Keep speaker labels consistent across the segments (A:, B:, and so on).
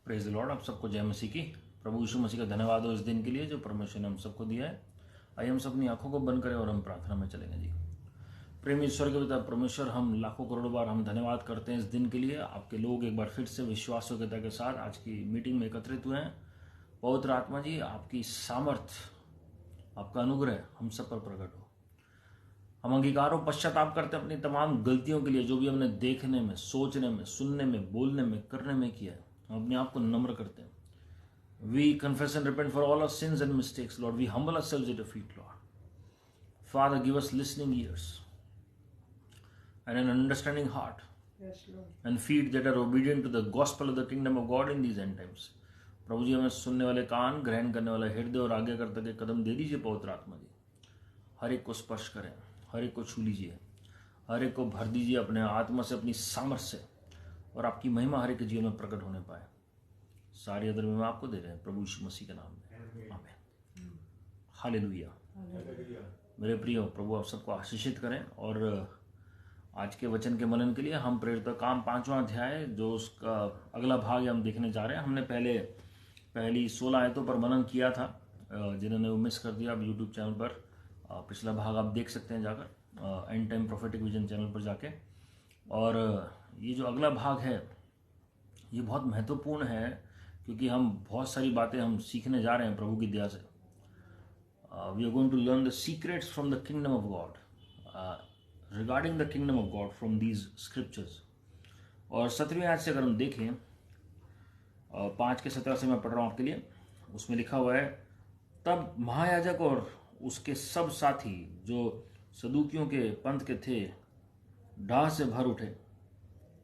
A: Praise the Lord. आप सबको जय मसीह की। प्रभु यीशु मसीह का धन्यवाद हो इस दिन के लिए जो परमेश्वर ने हम सबको दिया है। आइए हम सब अपनी आंखों को बंद करें और हम प्रार्थना में चलेंगे। जी प्रेम ईश्वर के पिता परमेश्वर, हम लाखों करोड़ों बार हम धन्यवाद करते हैं इस दिन के लिए। आपके लोग एक बार फिर से विश्वास योग्यता के साथ आज की मीटिंग में एकत्रित हुए हैं। पवित्र आत्मा जी, आपकी सामर्थ, आपका अनुग्रह हम सब पर प्रकट हो। हम अंगीकार और पश्चाताप करते हैं अपनी तमाम गलतियों के लिए जो भी हमने देखने में, सोचने में, सुनने में, बोलने में, करने में किया है। हम अपने आप को नम्र करते हैं। We confess and repent for all our sins and mistakes, Lord. We humble ourselves at your feet, Lord. Father, give us listening ears and an understanding heart,
B: Yes, Lord.
A: and feet that are obedient to the gospel of the kingdom of God in these end times. प्रभु जी, हमें सुनने वाले कान, ग्रहण करने वाला हृदय और आगे करते के कदम दे दीजिए। पवित्र आत्मा जी, हर एक को स्पर्श करें, हर एक को छू लीजिए, हर एक को भर दीजिए अपने आत्मा से, अपनी सामर्थ से, और आपकी महिमा हर एक के जीवन में प्रकट होने पाए। सारी अदर में आपको दे रहे हैं प्रभु यीशु मसीह के नाम में, आमीन। हालेलुया। मेरे प्रियो, प्रभु आप सबको आशीषित करें। और आज के वचन के मनन के लिए हम प्रेरित काम 5वां अध्याय जो उसका अगला भाग हम देखने जा रहे हैं। हमने पहली 16 आयतों पर मनन किया था। जिन्होंने वो मिस कर दिया, आप यूट्यूब चैनल पर पिछला भाग आप देख सकते हैं जाकर, and time prophetic vision channel पर जाके। और ये जो अगला भाग है ये बहुत महत्वपूर्ण है, क्योंकि हम बहुत सारी बातें हम सीखने जा रहे हैं प्रभु की दया से। We are going to learn the secrets from the kingdom of God, regarding the kingdom of God from these scriptures. और 17वीं आयत से अगर हम देखें, 5 के 17 से मैं पढ़ रहा हूँ आपके लिए। उसमें लिखा हुआ है, तब महायाजक और उसके सब साथी जो सदूकियों के पंथ के थे डाह से भर उठे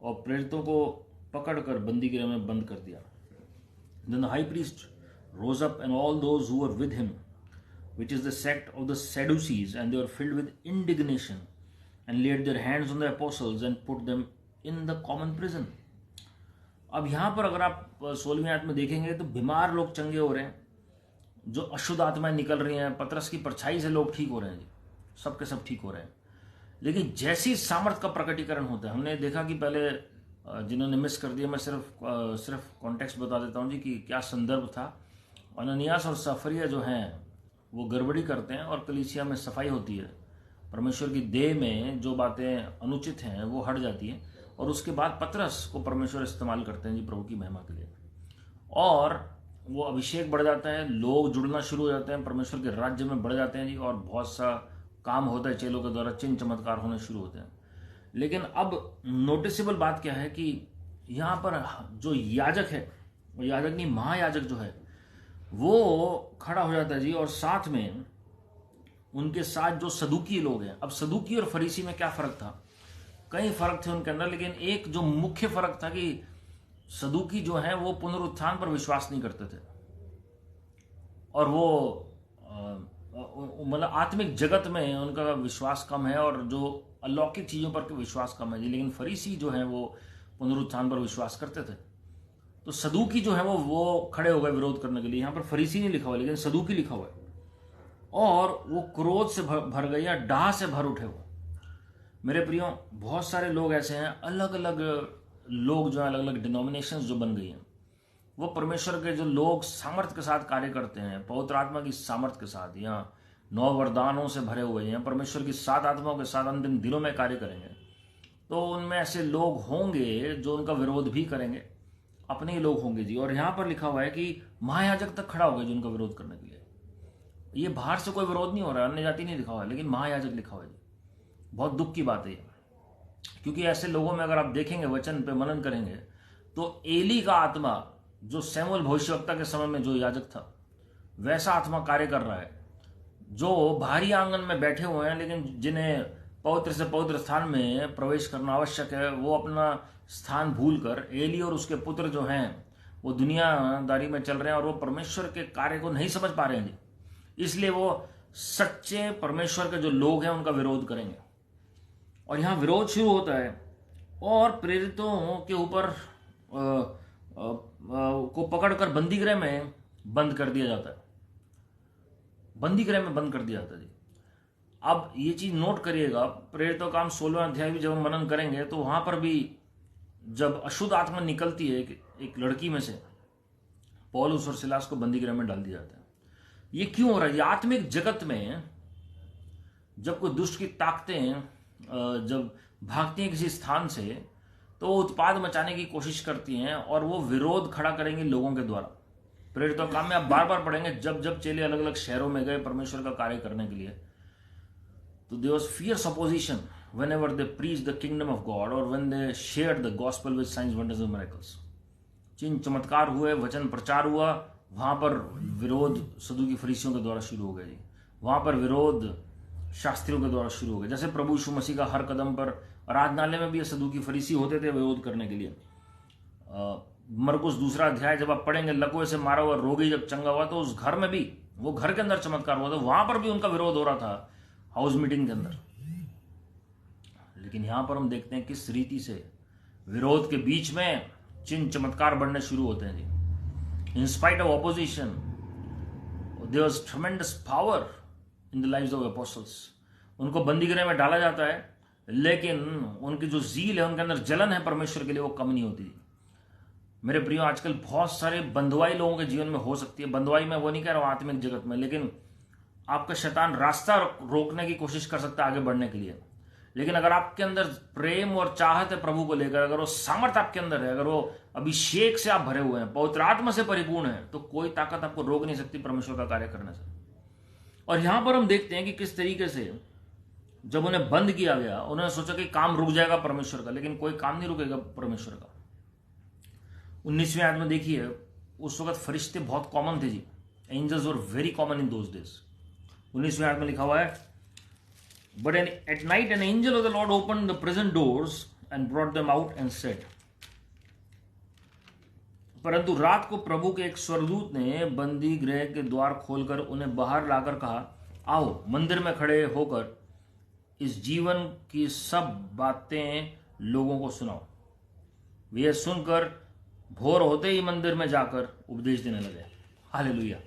A: और प्रेरितों को पकड़कर बंदीगृह में बंद कर दिया। Then the high priest rose up and all those who were with him, which is the sect of the Sadducees, and they were filled with indignation and laid their hands on the apostles and put them in the common prison. अब यहाँ पर अगर आप 16वीं आयत में देखेंगे तो बीमार लोग चंगे हो रहे हैं, जो अशुद्ध आत्माएं निकल रही हैं, पतरस की परछाई से लोग ठीक हो रहे हैं। जी सब के सब ठीक हो रहे हैं। लेकिन जैसी सामर्थ का प्रकटीकरण होता है, हमने देखा कि पहले जिन्होंने मिस कर दिया, मैं सिर्फ कॉन्टेक्स्ट बता देता हूँ जी कि क्या संदर्भ था। अननियास और सफरिया जो हैं वो गड़बड़ी करते हैं और कलीसिया में सफाई होती है। परमेश्वर की देह में जो बातें अनुचित हैं वो हट जाती हैं, और उसके बाद पतरस को परमेश्वर इस्तेमाल करते हैं जी प्रभु की महिमा के लिए, और वो अभिषेक बढ़ जाता है, लोग जुड़ना शुरू हो जाते हैं, परमेश्वर के राज्य में बढ़ जाते हैं जी, और बहुत सा काम होता है चेलों के द्वारा, चिन्ह चमत्कार होने शुरू होते हैं। लेकिन अब नोटिसेबल बात क्या है कि यहाँ पर जो याजक है, वो याजक नहीं, महायाजक जो है वो खड़ा हो जाता है जी, और साथ में उनके साथ जो सदूकी लोग हैं। अब सदूकी और फरीसी में क्या फर्क था? कई फर्क थे उनके अंदर, लेकिन एक जो मुख्य फर्क था कि सदूकी जो है वो पुनरुत्थान पर विश्वास नहीं करते थे, और वो मतलब आत्मिक जगत में उनका विश्वास कम है, और जो अलौकिक चीजों पर विश्वास कम है जी। लेकिन फरीसी जो है वो पुनरुत्थान पर विश्वास करते थे। तो सदूकी जो है वो खड़े हो गए विरोध करने के लिए। यहाँ पर फरीसी नहीं लिखा हुआ, लेकिन सदूकी लिखा हुआ है। और वो क्रोध से भर गए या डाह से भर उठे वो। मेरे प्रियो, बहुत सारे लोग ऐसे हैं, अलग अलग लोग जो अलग अलग डिनोमिनेशंस जो बन गई हैं, वो परमेश्वर के जो लोग सामर्थ के साथ कार्य करते हैं, पवित्र आत्मा की सामर्थ के साथ, या 9 वरदानों से भरे हुए हैं, परमेश्वर की 7 आत्माओं के साथ अंतिम दिनों में कार्य करेंगे, तो उनमें ऐसे लोग होंगे जो उनका विरोध भी करेंगे, अपने ही लोग होंगे जी। और यहाँ पर लिखा हुआ है कि महायाजक तक खड़ा हो गया जो उनका विरोध करने के लिए। ये बाहर से कोई विरोध नहीं हो रहा है, अन्य जाति नहीं लिखा हुआ है, लेकिन महायाजक लिखा हुआ है। बहुत दुख की बात है ये, क्योंकि ऐसे लोगों में अगर आप देखेंगे, वचन पे मनन करेंगे, तो एली का आत्मा जो सैमुएल भविष्यवक्ता के समय में जो याजक था, वैसा आत्मा कार्य कर रहा है, जो बाहरी आंगन में बैठे हुए हैं, लेकिन जिन्हें पवित्र से पवित्र स्थान में प्रवेश करना आवश्यक है, वो अपना स्थान भूलकर एली और उसके पुत्र जो हैं वो दुनियादारी में चल रहे हैं, और वो परमेश्वर के कार्य को नहीं समझ पा रहे हैं। इसलिए वो सच्चे परमेश्वर के जो लोग हैं उनका विरोध करेंगे, और यहाँ विरोध शुरू होता है, और प्रेरितों के ऊपर को पकड़कर बंदीगृह में बंद कर दिया जाता है। बंदीगृह में बंद कर दिया जाता है जी। अब ये चीज नोट करिएगा, प्रेरितों काम 16वां अध्याय भी जब हम मनन करेंगे तो वहां पर भी जब अशुद्ध आत्मा निकलती है एक लड़की में से, पौलुस और सिलास को बंदी गृह में डाल दिया जाता है। ये क्यों हो रहा है? ये आत्मिक जगत में जब कोई दुष्ट की ताकतें जब भागती हैं किसी स्थान से, तो वो उत्पाद मचाने की कोशिश करती हैं और वो विरोध खड़ा करेंगे लोगों के द्वारा। प्रेरितों काम में आप बार बार पढ़ेंगे, जब जब चेले अलग अलग शहरों में गए परमेश्वर का कार्य करने के लिए, तो there was fierce opposition whenever they preached the kingdom of God or when they shared the gospel with signs, wonders and miracles. चिन्ह चमत्कार हुए, वचन प्रचार हुआ, वहां पर विरोध सदूकी फरीसियों के द्वारा शुरू हो गया जी। वहां पर विरोध शास्त्रियों के द्वारा शुरू हो गया। जैसे प्रभु यीशु मसीह का हर कदम पर आराधनालय में भी ये सदूकी फरीसी होते थे विरोध करने के लिए। मरकुस 2 अध्याय जब आप पढ़ेंगे, लकवे से मारा हुआ रोगी जब चंगा हुआ तो उस घर में भी, वो घर के अंदर चमत्कार हुआ था, वहां पर भी उनका विरोध हो रहा था हाउस मीटिंग के अंदर। लेकिन यहां पर हम देखते हैं किस रीति से विरोध के बीच में चिन्ह चमत्कार बढ़ने शुरू होते हैं जी। In spite of opposition there was tremendous power in the lives of apostles. उनको बंदीगृह में डाला जाता है, लेकिन उनकी जो जील है, उनके अंदर जलन है परमेश्वर के लिए, वो कम नहीं होती। मेरे प्रियो, आजकल बहुत सारे बंधुआई लोगों के जीवन में हो सकती है। बंधुआई में वो नहीं कह रहा हूं आत्मिक जगत में, लेकिन आपका शैतान रास्ता रोकने की कोशिश कर सकता है आगे बढ़ने के लिए। लेकिन अगर आपके अंदर प्रेम और चाहत है प्रभु को लेकर, अगर वो सामर्थ आपके अंदर है, अगर वो अभिषेक से आप भरे हुए हैं, पवित्र आत्मा से परिपूर्ण है, तो कोई ताकत आपको रोक नहीं सकती परमेश्वर का कार्य करने से। और यहां पर हम देखते हैं कि किस तरीके से जब उन्हें बंद किया गया, उन्होंने सोचा कि काम रुक जाएगा परमेश्वर का, लेकिन कोई काम नहीं रुकेगा परमेश्वर का। 19वें आयत में देखिए, उस वक्त फरिश्ते बहुत कॉमन थे जी। Angels were very common in those days. 19वें आयत में लिखा हुआ है, but at night an angel of the Lord open the prison doors and brought them out and said. परंतु रात को प्रभु के एक स्वर्गदूत ने बंदी गृह के द्वार खोलकर उन्हें बाहर लाकर कहा, आओ मंदिर में खड़े होकर इस जीवन की सब बातें लोगों को सुनाओ। वे सुनकर भोर होते ही मंदिर में जाकर उपदेश देने लगे। Hallelujah.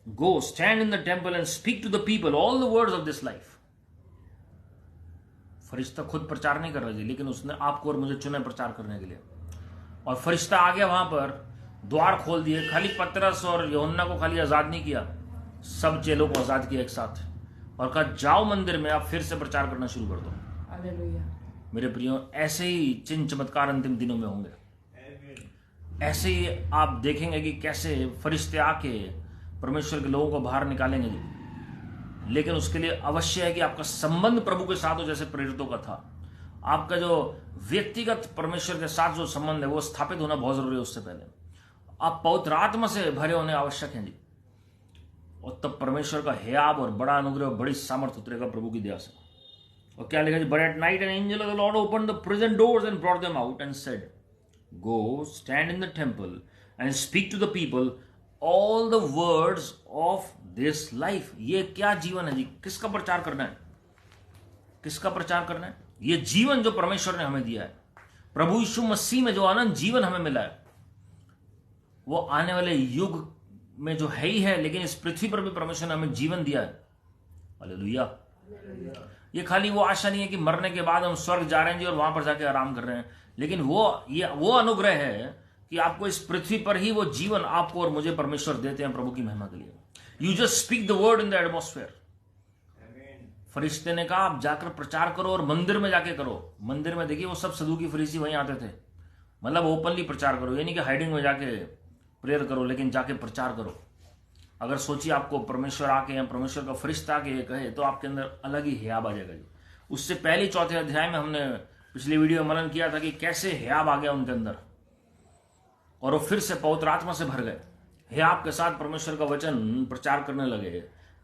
A: Go, stand in the temple and speak to the people all the words of this life. फरिश्ता खुद प्रचार नहीं कर रहा जी, लेकिन उसने आपको और मुझे चुना प्रचार करने के लिए। और फरिश्ता आ गया, वहां पर द्वार खोल दिए। खाली पतरस और यूहन्ना को खाली आजाद नहीं किया, सब चेलों को आजाद किया एक साथ, और कहा जाओ मंदिर में, आप फिर से प्रचार करना शुरू कर दो। हालेलुया। मेरे प्रियो, ऐसे ही चिन्ह चमत्कार अंतिम दिनों में होंगे। ऐसे ही आप देखेंगे कि कैसे फरिश्ते आके परमेश्वर के लोगों को बाहर निकालेंगे जी। लेकिन उसके लिए अवश्य है कि आपका संबंध प्रभु के साथ हो, जैसे प्रेरितों का था। आपका जो व्यक्तिगत परमेश्वर के साथ जो संबंध है वो स्थापित होना बहुत जरूरी है। उससे पहले आप पवित्र आत्मा से भरे होने आवश्यक हैं जी, और तब परमेश्वर का हियाब और बड़ा अनुग्रह और बड़ी सामर्थ उतरेगा प्रभु की दया से। और क्या लिखा जी, but at night an angel of the Lord opened the prison doors and brought them out and said, go stand in the temple and speak to the people all the words of this life. ये क्या जीवन है जी? किसका प्रचार करना है? किसका प्रचार करना है? ये जीवन जो परमेश्वर ने हमें दिया है, प्रभु यीशु मसीह में जो अनंत जीवन हमें मिला है, वो आने वाले युग में जो है ही है, लेकिन इस पृथ्वी पर भी परमेश्वर ने हमें जीवन दिया है। हालेलुया। ये खाली वो आशा नहीं है कि मरने के बाद हम स्वर्ग जा रहे हैं जी और वहां पर जाके आराम कर रहे हैं, लेकिन वो अनुग्रह है कि आपको इस पृथ्वी पर ही वो जीवन आपको और मुझे परमेश्वर देते हैं प्रभु की महिमा के लिए। You just speak the word in the atmosphere. फरिश्ते ने कहा आप जाकर प्रचार करो और मंदिर में जाके करो। मंदिर में देखिए वो सब सदूकी फरीसी वहीं आते थे। मतलब ओपनली प्रचार करो, यानी कि हाइडिंग में जाके प्रेयर करो, लेकिन जाके प्रचार करो। अगर सोचिए आपको परमेश्वर आके या परमेश्वर का फरिश्ता आके ये कहे, तो आपके अंदर अलग ही हियाब आ जाएगा जी। उससे पहले 4थे अध्याय में हमने पिछली वीडियो में मनन किया था कि कैसे हियाब आ गया उनके अंदर, और वो फिर से पवित्र आत्मा से भर गए। हियाब के साथ परमेश्वर का वचन प्रचार करने लगे।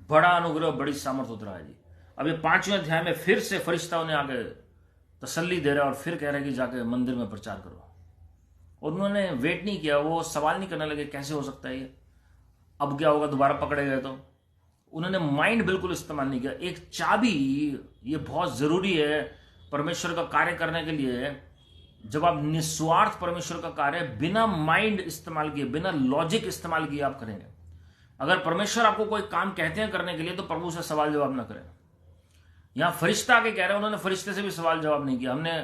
A: बड़ा अनुग्रह, बड़ी सामर्थ उतरा है जी। अब ये 5वें अध्याय में फिर से फरिश्ता उन्हें आगे तसल्ली दे रहा है और फिर कह रहे हैं कि जाके मंदिर में प्रचार करो। और उन्होंने वेट नहीं किया, वो सवाल नहीं करने लगे कैसे हो सकता है ये, अब क्या होगा दोबारा पकड़े गए तो। उन्होंने माइंड बिल्कुल इस्तेमाल नहीं किया। एक चाबी, ये बहुत जरूरी है परमेश्वर का कार्य करने के लिए। जब आप निस्वार्थ परमेश्वर का कार्य बिना माइंड इस्तेमाल किए, बिना लॉजिक इस्तेमाल किए आप करेंगे। अगर परमेश्वर आपको कोई काम कहते हैं करने के लिए, तो प्रभु से सवाल जवाब ना करें। यहां फरिश्ता आके कह रहे हैं, उन्होंने फरिश्ते से भी सवाल जवाब नहीं किया। हमने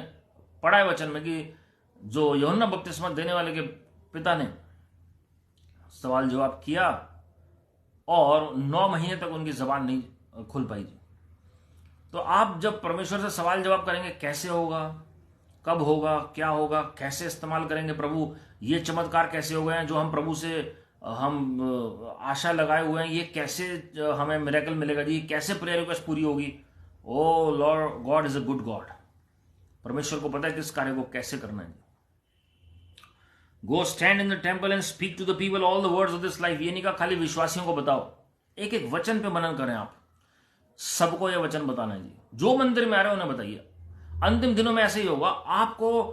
A: पढ़ा है वचन में कि जो यूहन्ना बपतिस्मा देने वाले के पिता ने सवाल जवाब किया और 9 महीने तक उनकी जबान नहीं खुल पाई जी। तो आप जब परमेश्वर से सवाल जवाब करेंगे, कैसे होगा, कब होगा, क्या होगा, कैसे इस्तेमाल करेंगे प्रभु, ये चमत्कार कैसे हो गए हैं जो हम प्रभु से हम आशा लगाए हुए हैं, ये कैसे हमें मिरेकल मिलेगा जी, कैसे प्रेयर रिक्वेस्ट पूरी होगी। O Lord God is a good God. परमेश्वर को पता है किस कार्य को कैसे करना है। Go stand in the temple and speak to the people all the words of this life. ये नहीं कहा खाली विश्वासियों को बताओ, एक एक वचन पे मनन करें आप, सबको यह वचन बताना है जी। जो मंदिर में आ रहे हैं उन्हें बताइए। अंतिम दिनों में ऐसे ही होगा, आपको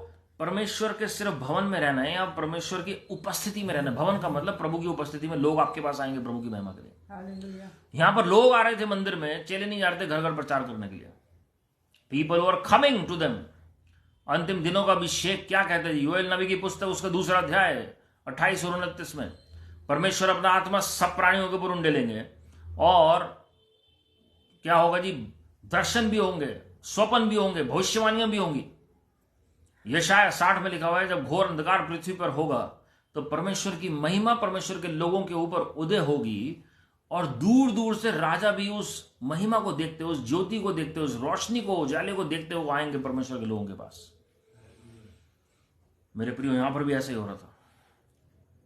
A: परमेश्वर के सिर्फ भवन में रहना है या परमेश्वर की उपस्थिति में रहना है। भवन का मतलब प्रभु की उपस्थिति में लोग आपके पास आएंगे प्रभु की महिमा के लिए। यहां पर लोग आ रहे थे मंदिर में, चेले नहीं जा रहे थे घर घर प्रचार करने के लिए। People were coming to them. अंतिम दिनों का अभिषेक क्या कहते हैं? योएल नबी की पुस्तक उसका 2 अध्याय 28 और 29 में परमेश्वर अपना आत्मा सब प्राणियों के ऊपर उंडेलेंगे और क्या होगा जी? दर्शन भी होंगे, स्वप्न भी होंगे, भविष्यवाणियां भी होंगी। यशाया 60 में लिखा हुआ है, जब घोर अंधकार पृथ्वी पर होगा तो परमेश्वर की महिमा परमेश्वर के लोगों के ऊपर उदय होगी और दूर दूर से राजा भी उस महिमा को देखते, उस ज्योति को देखते, उस रोशनी को, उजाले को देखते हुए आएंगे परमेश्वर के लोगों के पास। मेरे प्रियो, यहां पर भी ऐसे ही हो रहा था।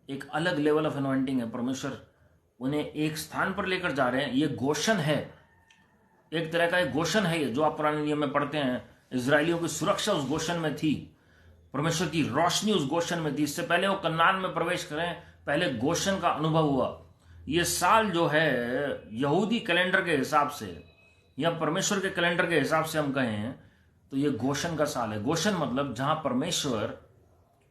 A: एक अलग लेवल ऑफ एनॉइंटिंग है। परमेश्वर उन्हें एक स्थान पर लेकर जा रहे हैं। ये गोशन है, एक तरह का एक गोशन है ये, जो आप पुराने नियम में पढ़ते हैं। इजरायलियों की सुरक्षा उस गोशन में थी, परमेश्वर की रोशनी उस गोशन में थी। इससे पहले वो कनान में प्रवेश करें, पहले गोशन का अनुभव हुआ। ये साल जो है यहूदी कैलेंडर के हिसाब से या परमेश्वर के कैलेंडर के हिसाब से हम कहें तो ये गोशन का साल है। गोशन मतलब जहां परमेश्वर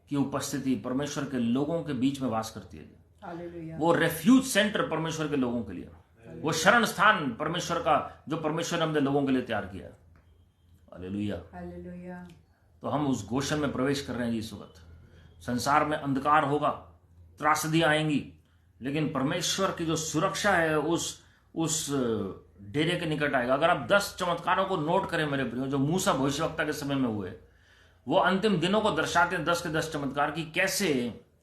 A: की उपस्थिति परमेश्वर के लोगों के बीच में वास करती है। वो रेफ्यूज सेंटर परमेश्वर के लोगों के लिए, वो शरण स्थान परमेश्वर का जो परमेश्वर ने अपने लोगों के लिए तैयार किया है। हालेलुया। तो हम उस गोशन में प्रवेश कर रहे हैं जी। इस वक्त संसार में अंधकार होगा, त्रासदी आएंगी, लेकिन परमेश्वर की जो सुरक्षा है उस डेरे के निकट आएगा। अगर आप 10 चमत्कारों को नोट करें मेरे प्रियो, जो मूसा भविष्यवक्ता के समय में हुए, वो अंतिम दिनों को दर्शाते हैं। 10 के 10 चमत्कार की कैसे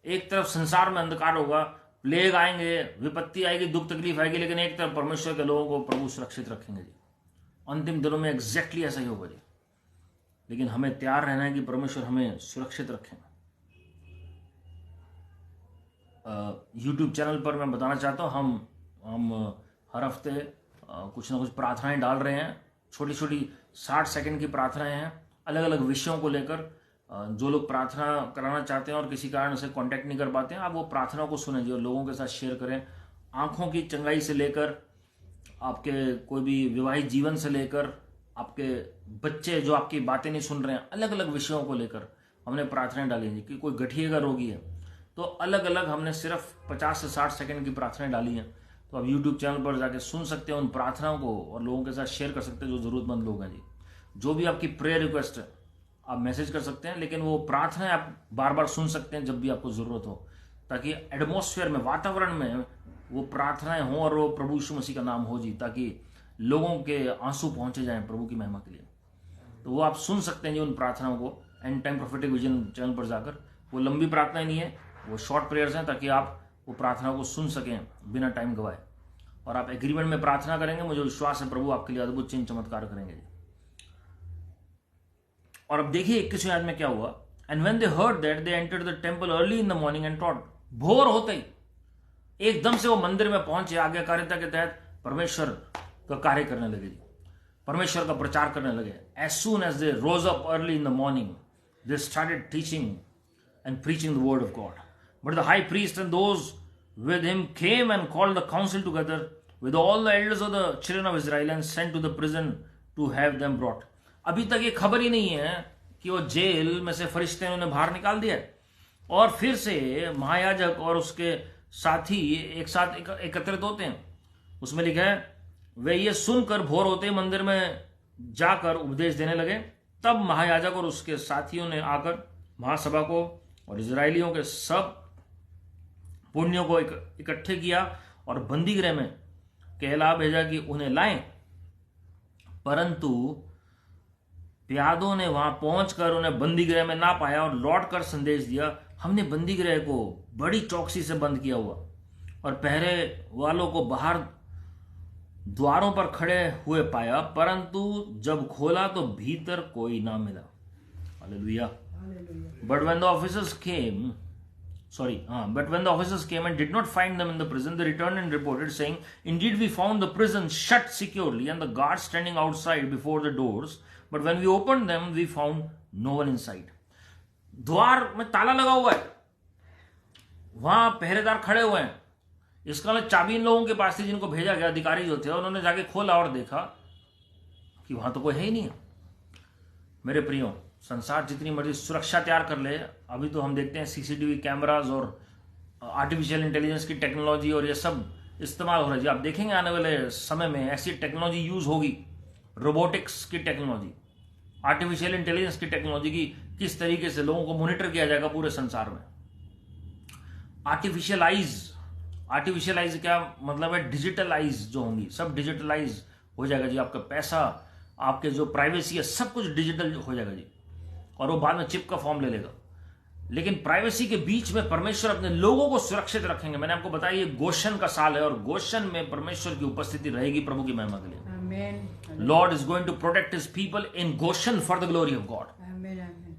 A: एक तरफ संसार में अंधकार होगा, प्लेग आएंगे, विपत्ति आएगी, दुख तकलीफ आएगी, लेकिन एक तरफ परमेश्वर के लोगों को प्रभु सुरक्षित रखेंगे जी। अंतिम दिनों में एग्जैक्टली ऐसा ही होगा जी। लेकिन हमें तैयार रहना है कि परमेश्वर हमें सुरक्षित रखें। YouTube चैनल पर मैं बताना चाहता हूँ, हम हर हफ्ते कुछ ना कुछ प्रार्थनाएं डाल रहे हैं। छोटी छोटी 60 सेकंड की प्रार्थनाएं हैं, अलग अलग विषयों को लेकर। जो लोग प्रार्थना कराना चाहते हैं और किसी कारण से कांटेक्ट नहीं कर पाते हैं, आप वो प्रार्थनाओं को सुनें जी और लोगों के साथ शेयर करें। आंखों की चंगाई से लेकर आपके कोई भी विवाहित जीवन से लेकर आपके बच्चे जो आपकी बातें नहीं सुन रहे हैं, अलग अलग विषयों को लेकर हमने प्रार्थनाएं डाली हैं। कि कोई गठिए का रोगी है तो अलग अलग हमने सिर्फ 50 से 60 सेकंड की प्रार्थनाएं डाली हैं। तो आप YouTube चैनल पर जाके सुन सकते हैं उन प्रार्थनाओं को और लोगों के साथ शेयर कर सकते हैं जो जरूरतमंद लोग हैं जी। जो भी आपकी प्रेयर रिक्वेस्ट है आप मैसेज कर सकते हैं, लेकिन वो प्रार्थनाएं आप बार बार सुन सकते हैं जब भी आपको जरूरत हो, ताकि एटमॉस्फेयर में, वातावरण में वो प्रार्थनाएं हों और वो प्रभु यीशु मसीह का नाम हो जी, ताकि लोगों के आंसू पहुंचे जाएं प्रभु की महिमा के लिए। तो वो आप सुन सकते हैं जी उन प्रार्थनाओं को and time prophetic vision channel पर जाकर। वो लंबी प्रार्थनाएं नहीं है, वो शॉर्ट प्रेयर्स हैं, ताकि आप वो प्रार्थनाओं को सुन सकें बिना टाइम गवाए। और आप एग्रीमेंट में प्रार्थना करेंगे, मुझे विश्वास है प्रभु आपके लिए अद्भुत चिन्ह चमत्कार करेंगे। और अब देखिए 21वें आयत में क्या हुआ। And when they heard that they entered the temple early in the morning and taught. भोर होते ही एकदम से वो मंदिर में पहुंचे, आज्ञाकारिता के तहत परमेश्वर का कार्य करने लगे जी, परमेश्वर का प्रचार करने लगे। As soon as they rose up early in the morning they started teaching and preaching the word of God. But the high priest and those with him came and called the council together with all the elders of the children of Israel and sent to the prison to have them brought. अभी तक ये खबर ही नहीं है कि वो jail में से फरिश्ते ने उन्हें बाहर निकाल दिया और फिर से महायाजक और उसके साथी एक साथ एकत्रित होते हैं। उसमें लिखा है वे ये सुनकर भोर होते मंदिर में जाकर उपदेश देने लगे। तब महायाजक और उसके साथियों ने आकर महासभा को और इजरायलियों के सब पुण्यों को इकट्ठे किया और बंदीगृह में कहला भेजा कि उन्हें लाएं। परंतु प्यादों ने वहां पहुंचकर उन्हें बंदीगृह में ना पाया और लौटकर संदेश दिया हमने बंदी गृह को बड़ी चौकसी से बंद किया हुआ और पहरे वालों को बाहर द्वारों पर खड़े हुए पाया, परंतु जब खोला तो भीतर कोई ना मिला। Hallelujah. But when the officers came, but when the officers came and did not find them in the prison, they returned and reported, saying, "Indeed, we found the prison shut securely and the guards standing outside before the doors. But when we opened them, we found no one inside." द्वार में ताला लगा हुआ है, वहां पहरेदार खड़े हुए हैं। इसका मतलब चाबी इन लोगों के पास थी जिनको भेजा गया, अधिकारी जो थे, उन्होंने जाके खोला और देखा कि वहां तो कोई है ही नहीं है। मेरे प्रियो, संसार जितनी मर्जी सुरक्षा तैयार कर ले, अभी तो हम देखते हैं सीसीटीवी कैमराज और आर्टिफिशियल इंटेलिजेंस की टेक्नोलॉजी और ये सब इस्तेमाल हो रहा है जी। आप देखेंगे आने वाले समय में ऐसी टेक्नोलॉजी यूज होगी, रोबोटिक्स की टेक्नोलॉजी, आर्टिफिशियल इंटेलिजेंस की टेक्नोलॉजी की किस तरीके से लोगों को मॉनिटर किया जाएगा पूरे संसार में। आर्टिफिशियलाइज क्या मतलब है? डिजिटलाइज जो होंगी, सब डिजिटलाइज हो जाएगा जी। आपका पैसा, आपके जो प्राइवेसी है, सब कुछ डिजिटल हो जाएगा जी, और वो बाद में चिप का फॉर्म ले लेगा। लेकिन प्राइवेसी के बीच में परमेश्वर अपने लोगों को सुरक्षित रखेंगे। मैंने आपको बताया ये गोशन का साल है और गोशन में परमेश्वर की उपस्थिति रहेगी प्रभु की महिमा के लिए। आमीन। Lord is going to protect his people in Goshen for the glory of God. आमीन, आमीन।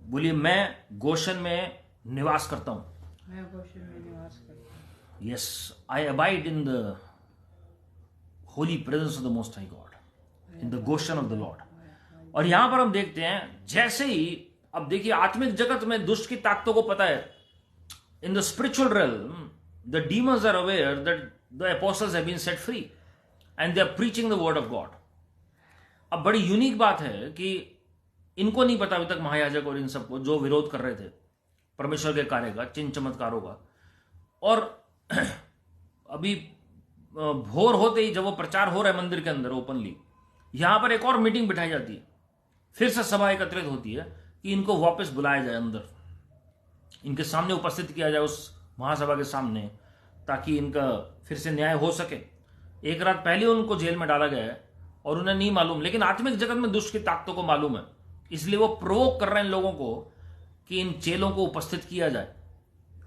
A: बोलिए, मैं गोशन में निवास करता हूं। मैं गोशन में निवास करता हूं। Yes, I abide in the Holi presence of the most high God, in the Gaussian of the Lord. और यहां पर हम देखते हैं, जैसे ही अब देखिए आत्मिक जगत में दुष्ट की ताकतों को पता है, in the spiritual realm the demons are aware that the apostles have been set free and they are preaching the word of God. अब बड़ी यूनिक बात है कि इनको नहीं पता अभी तक, महायाजक और इन सबको जो विरोध कर रहे थे परमेश्वर के कार्य का, चिन्ह चमत्कारों का। और अभी भोर होते ही जब वो प्रचार हो रहा है मंदिर के अंदर ओपनली, यहां पर एक और मीटिंग बिठाई जाती है, फिर से सभा एकत्रित होती है कि इनको वापस बुलाया जाए अंदर, इनके सामने उपस्थित किया जाए उस महासभा के सामने, ताकि इनका फिर से न्याय हो सके। एक रात पहले उनको जेल में डाला गया है और उन्हें नहीं मालूम, लेकिन आत्मिक जगत में दुष्ट की ताकतों को मालूम है, इसलिए वो प्रोवोक कर रहे हैं इन लोगों को कि इन चेलों को उपस्थित किया जाए।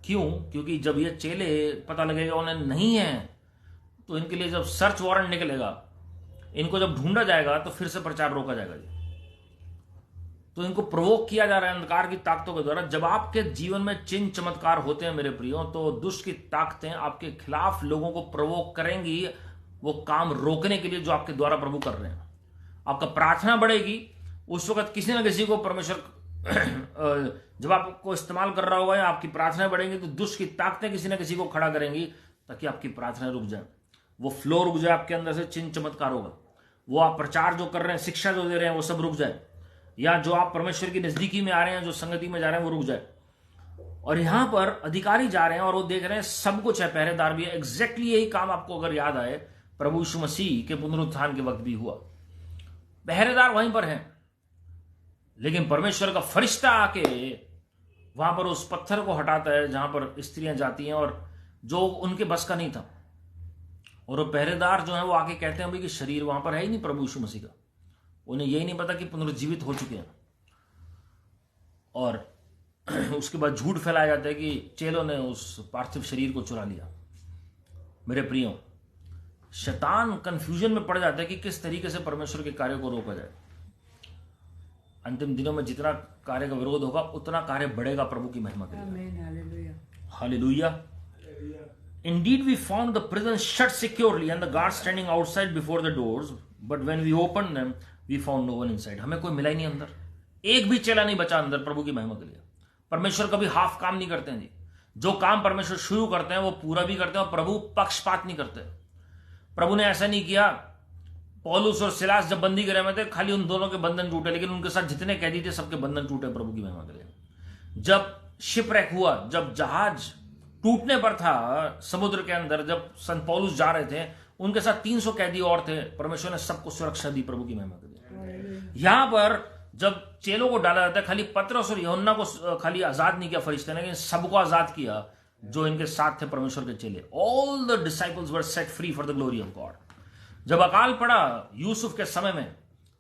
A: क्यों? क्योंकि जब ये चेले पता लगेगा उन्हें नहीं है, तो इनके लिए जब सर्च वारंट निकलेगा, इनको जब ढूंढा जाएगा, तो फिर से प्रचार रोका जाएगा जी। तो इनको प्रोवोक किया जा रहा है अंधकार की ताकतों के द्वारा। जब आपके जीवन में चिन्ह चमत्कार होते हैं मेरे प्रियो, तो दुष्ट की ताकतें आपके खिलाफ लोगों को प्रोवोक करेंगी वो काम रोकने के लिए जो आपके द्वारा प्रभु कर रहे हैं। आपका प्रार्थना बढ़ेगी, उस वक्त किसी ना किसी को परमेश्वर जब आपको इस्तेमाल कर रहा होगा या आपकी प्रार्थना बढ़ेंगी, तो दुष्ट की ताकतें किसी ना किसी को खड़ा करेंगी ताकि आपकी प्रार्थना रुक जाए, वो फ्लो रुक जाए आपके अंदर से, चिन्ह चमत्कार होगा, वो आप प्रचार जो कर रहे हैं, शिक्षा जो दे रहे हैं, वो सब रुक जाए, या जो आप परमेश्वर की नजदीकी में आ रहे हैं, जो संगति में जा रहे हैं, वो रुक जाए। और यहां पर अधिकारी जा रहे हैं और वो देख रहे हैं सब कुछ है, पहरेदार भी है। एग्जैक्टली यही काम आपको अगर याद आए, प्रभु यीशु मसीह के पुनरुत्थान के वक्त भी हुआ। पहरेदार वहीं पर हैं, लेकिन परमेश्वर का फरिश्ता आके वहां पर उस पत्थर को हटाता है जहां पर स्त्रियां जाती हैं और जो उनके बस का नहीं था। और वो पहरेदार जो है वो आके कहते हैं भाई कि शरीर वहां पर है ही नहीं प्रभु यीशु मसीह का, उन्हें यही नहीं पता कि पुनर्जीवित हो चुके हैं। और उसके बाद झूठ फैलाया जाता है कि चेलों ने उस पार्थिव शरीर को चुरा लिया। मेरे प्रियो, शैतान कंफ्यूजन में पड़ जाता है कि किस तरीके से परमेश्वर के कार्य को रोका जाए। अंतिम दिनों में जितना कार्य का विरोध होगा उतना कार्य बढ़ेगा प्रभु की महिमा के लिए। Hallelujah. Indeed, we found the prison shut securely and the guards standing outside before the doors. But when we opened them, we found no one inside. हमें कोई मिला ही नहीं अंदर, एक भी चेला नहीं बचा अंदर प्रभु की महिमा के लिए। परमेश्वर कभी हाफ काम नहीं करते हैं जी। जो काम परमेश्वर शुरू करते हैं वो पूरा भी करते हैं, और प्रभु पक्षपात नहीं करते। प्रभु ने ऐसा नहीं किया, पौलुस और सिलास जब बंदी गृह में थे, खाली उन दोनों के बंधन टूटे, लेकिन उनके साथ जितने कैदी थे सबके बंधन टूटे प्रभु की महिमा के लिए। जब शिपरेक हुआ, जब जहाज टूटने पर था समुद्र के अंदर, जब संत पौलुस जा रहे थे, उनके साथ 300 कैदी और थे, परमेश्वर ने सबको सुरक्षा दी प्रभु की महिमा के लिए। यहां पर जब चेलों को डाला जाता है, खाली पतरस और यूहन्ना को खाली आजाद नहीं किया फरिश्ते ने, लेकिन सबको आजाद किया जो इनके साथ थे परमेश्वर के चेले। All the disciples were set free for the glory of God. जब अकाल पड़ा यूसुफ के समय में,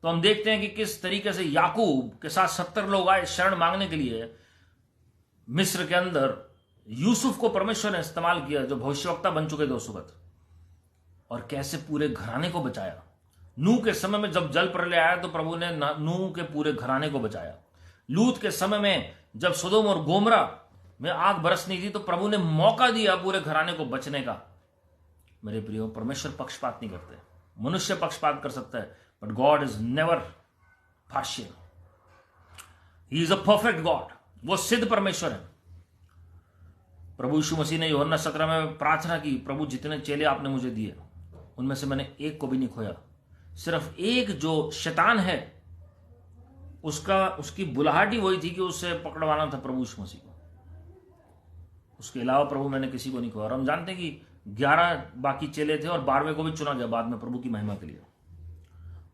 A: तो हम देखते हैं कि किस तरीके से याकूब के साथ 70 लोग आए शरण मांगने के लिए, मिस्र के अंदर यूसुफ को परमेश्वर ने इस्तेमाल किया, जो भविष्यवक्ता बन चुके थे उस वक्त, और कैसे पूरे घराने को बचाया। नूह के समय में जब जल प्रलय आया तो प्रभु ने नूह के पूरे घराने को बचाया। लूत के समय में जब सदोम और गोमरा में आग बरसनी थी तो प्रभु ने मौका दिया पूरे घराने को बचने का। मेरे प्रियो, परमेश्वर पक्षपात नहीं करते। मनुष्य पक्षपात कर सकता है, but God is never partial. He is a perfect God. वो सिद्ध परमेश्वर है। प्रभु यीशु मसीह ने यूहन्ना 17 में प्रार्थना की, प्रभु जितने चेले आपने मुझे दिए उनमें से मैंने एक को भी नहीं खोया। सिर्फ एक जो शैतान है उसकी बुलाहट ही वही थी कि उससे पकड़वाना था प्रभु यीशु मसीह को। उसके अलावा प्रभु मैंने किसी को नहीं खोया। और हम जानते हैं कि 11 बाकी चेले थे और 12वें को भी चुना गया बाद में प्रभु की महिमा के लिए।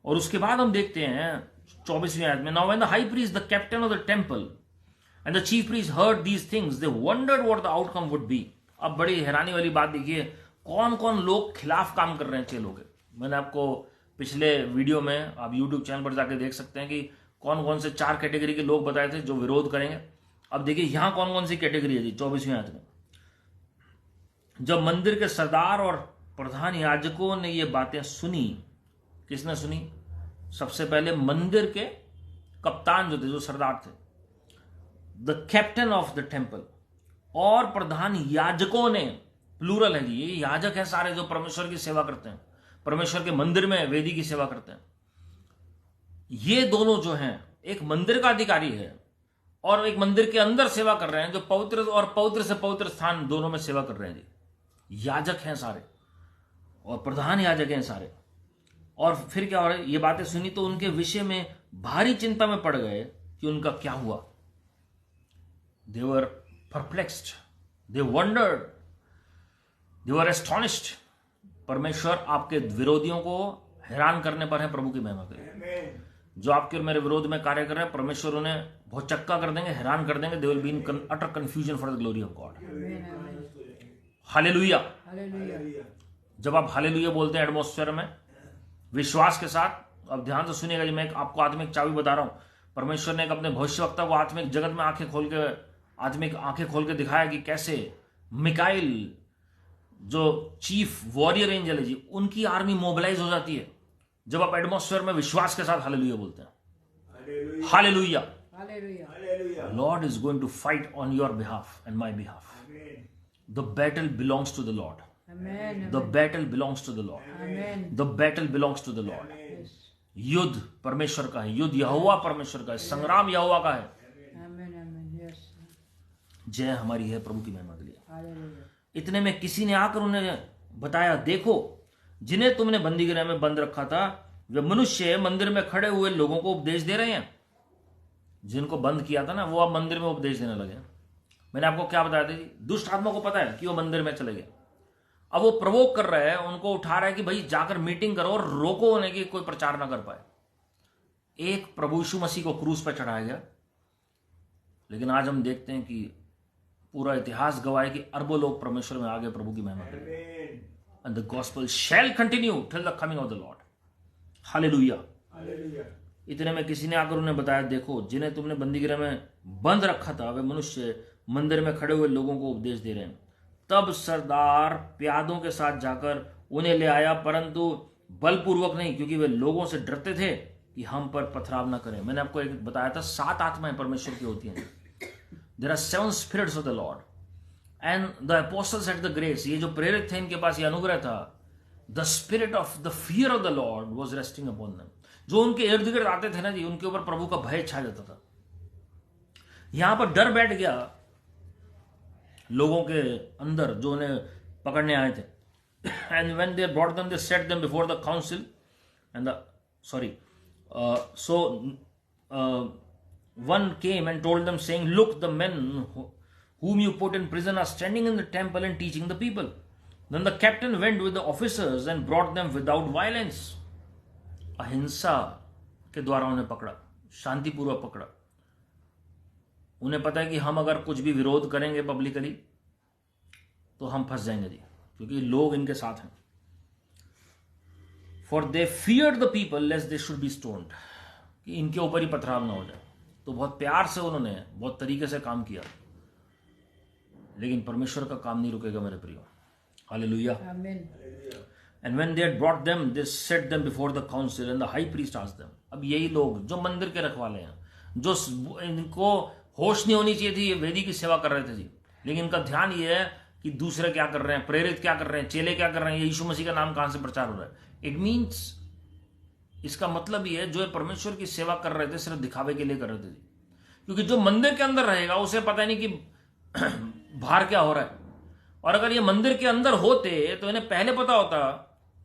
A: और उसके बाद हम देखते हैं 24वीं आयत में, now when the high priest the captain of the temple and the chief priest heard these things they wondered what the outcome would be. अब बड़ी हैरानी वाली बात देखिए, कौन कौन लोग खिलाफ काम कर रहे हैं चेलों के। मैंने आपको पिछले वीडियो में, आप यूट्यूब चैनल पर जाकर देख सकते हैं कि कौन कौन से 4 कैटेगरी के लोग बताए थे जो विरोध करेंगे। अब देखिए यहां कौन कौन सी कैटेगरी है जी 24वीं आयत में। जब मंदिर के सरदार और प्रधान याजकों ने ये बातें सुनी, किसने सुनी? सबसे पहले मंदिर के कप्तान जो थे, जो सरदार थे, the captain of the temple, और प्रधान याजकों ने, प्लूरल है जी, ये याजक है सारे जो परमेश्वर की सेवा करते हैं, परमेश्वर के मंदिर में वेदी की सेवा करते हैं। ये दोनों जो हैं, एक मंदिर का अधिकारी है और एक मंदिर के अंदर सेवा कर रहे हैं, जो पवित्र और पवित्र से पवित्र स्थान दोनों में सेवा कर रहे हैं जी। याजक हैं सारे और प्रधान याजक हैं सारे। और फिर क्या हो रहा है, ये बातें सुनी तो उनके विषय में भारी चिंता में पड़ गए कि उनका क्या हुआ। दे वर परप्लेक्स्ड, दे वंडर्ड, दे वर एस्टोनिश्ड। परमेश्वर आपके विरोधियों को हैरान करने पर है प्रभु की महिमा के लिए। जो आपके और मेरे विरोध में कार्य कर रहे हैं, परमेश्वर उन्हें बहुत चक्का कर देंगे, हैरान कर देंगे। They will be in utter confusion for the glory of God. Hallelujah. जब आप हालेलुया बोलते हैं एटमॉस्फेयर में विश्वास के साथ, अब ध्यान से सुनिएगा जी, मैं आपको आत्मिक चाबी बता रहा हूं। परमेश्वर ने अपने भविष्यवक्ता को आत्मिक जगत में आत्मिक आंखें खोल के दिखाया कि कैसे मिकाइल, जो चीफ वॉरियर एंजल है जी, उनकी आर्मी मोबिलाइज हो जाती है जब आप एटमॉस्फेयर में विश्वास के साथ हालेलुया बोलते हैं। हालेलुया। Lord is going to fight on your behalf and my behalf. The battle belongs to the Lord. The battle belongs to the Lord. The battle belongs to the Lord. युद्ध परमेश्वर का है, युद्ध यहोवा परमेश्वर का है, संग्राम यहोवा का है। जय हमारी है प्रभु की महिमा के लिए। इतने में किसी ने आकर उन्हें बताया, देखो जिन्हें तुमने बंदीगृह में बंद रखा था वे मनुष्य मंदिर में खड़े हुए लोगों को उपदेश दे रहे हैं। जिनको बंद किया था ना, वो अब मंदिर में उपदेश देने लगे। मैंने आपको क्या बताया था जी, दुष्ट आत्मा को पता है कि वो मंदिर में चले गए। अब वो प्रवोक कर रहे हैं, उनको उठा रहा है कि भाई जाकर मीटिंग करो और रोको उन्हें कि कोई प्रचार ना कर पाए। एक प्रभु यीशु मसीह को क्रूस पर चढ़ाया गया, लेकिन आज हम देखते हैं कि पूरा इतिहास गवाह है कि अरबों लोग परमेश्वर में आ गए प्रभु की महिमा के लिए। And the gospel shall continue till the coming of the Lord. Hallelujah. इतने में किसी ने आकर उन्हें बताया, देखो जिन्हें तुमने बंदीगृह में बंद रखा था वे मनुष्य मंदिर में खड़े हुए लोगों को उपदेश दे रहे हैं। तब सरदार प्यादों के साथ जाकर उन्हें ले आया, परंतु बलपूर्वक नहीं, क्योंकि वे लोगों से डरते थे कि हम पर पथराव ना करें। मैंने आपको एक बताया था 7 आत्माएं परमेश्वर की होती हैं। There are 7 spirits of the Lord and the apostles had the grace। ये जो प्रेरित थे इनके पास ये अनुग्रह था। The spirit of the fear of the Lord was resting upon them। जो उनके इर्द गिर्द आते थे ना जी, उनके ऊपर प्रभु का भय छा जाता था। यहां पर डर बैठ गया लोगों के अंदर जो उन्हें पकड़ने आए थे। And when they brought them, they set them before the council and one came and told them, saying, look, the men whom you put in prison are standing in the temple and teaching the people. Then the captain went with the officers and brought them without violence। अहिंसा के द्वारा उन्हें पकड़ा, शांतिपूर्वक पकड़ा। उन्हें पता है कि हम अगर कुछ भी विरोध करेंगे पब्लिकली तो हम फंस जाएंगे जी, क्योंकि लोग इनके साथ हैं। For they feared the people lest they should be stoned। कि इनके ऊपर ही पथराव ना हो जाए। तो बहुत प्यार से उन्होंने बहुत तरीके से काम किया। लेकिन परमेश्वर का काम नहीं रुकेगा मेरे प्रियो। हालेलुया।
B: आमीन।
A: And when they had brought them, they set them before the council, and the high priest asked them. अब यही लोग जो मंदिर के रखवाले हैं, जो इनको होश नहीं होनी चाहिए थी, ये वेदी की सेवा कर रहे थे जी, लेकिन इनका ध्यान ये है कि दूसरे क्या कर रहे हैं, प्रेरित क्या कर रहे हैं, चेले क्या कर रहे हैं, यीशु मसीह का नाम कहां से प्रचार हो रहा है। इट मीन्स, इसका मतलब ये है जो परमेश्वर की सेवा कर रहे थे सिर्फ दिखावे के लिए कर रहे थे जी, क्योंकि जो मंदिर के अंदर रहेगा उसे पता नहीं कि बाहर क्या हो रहा है। और अगर ये मंदिर के अंदर होते तो इन्हें पहले पता होता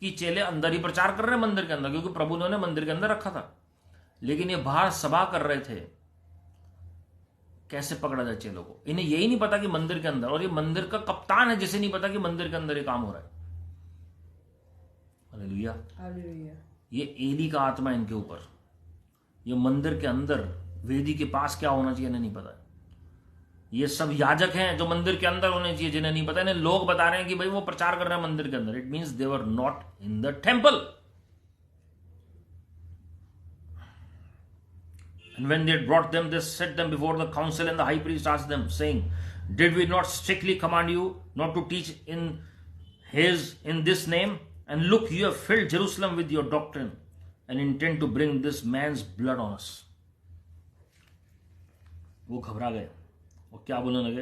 A: कि चेले अंदर ही प्रचार कर रहे हैं मंदिर के अंदर, क्योंकि प्रभु ने उन्हें मंदिर के अंदर रखा था। लेकिन ये बाहर सभा कर रहे थे, कैसे पकड़ा जाए चेलों को। इन्हें यही नहीं पता कि मंदिर के अंदर, और ये मंदिर का कप्तान है जिसे नहीं पता कि मंदिर के अंदर ये काम हो रहा है। हालेलुया।
B: हालेलुया।
A: ये एली का आत्मा है इनके ऊपर। ये मंदिर के अंदर वेदी के पास क्या होना चाहिए इन्हें नहीं पता है। ये सब याजक हैं जो मंदिर के अंदर होने चाहिए, जिन्हें नहीं पता। इन्हें लोग बता रहे हैं कि भाई वो प्रचार कर रहे हैं मंदिर के अंदर। It means they were not in the temple. And when they had brought them, they set them before the council, and the high priest asked them, saying, Did we not strictly command you not to teach in this name? And look, you have filled Jerusalem with your doctrine, and intend to bring this man's blood on us. वो घबरा गए और क्या बोलने लगे।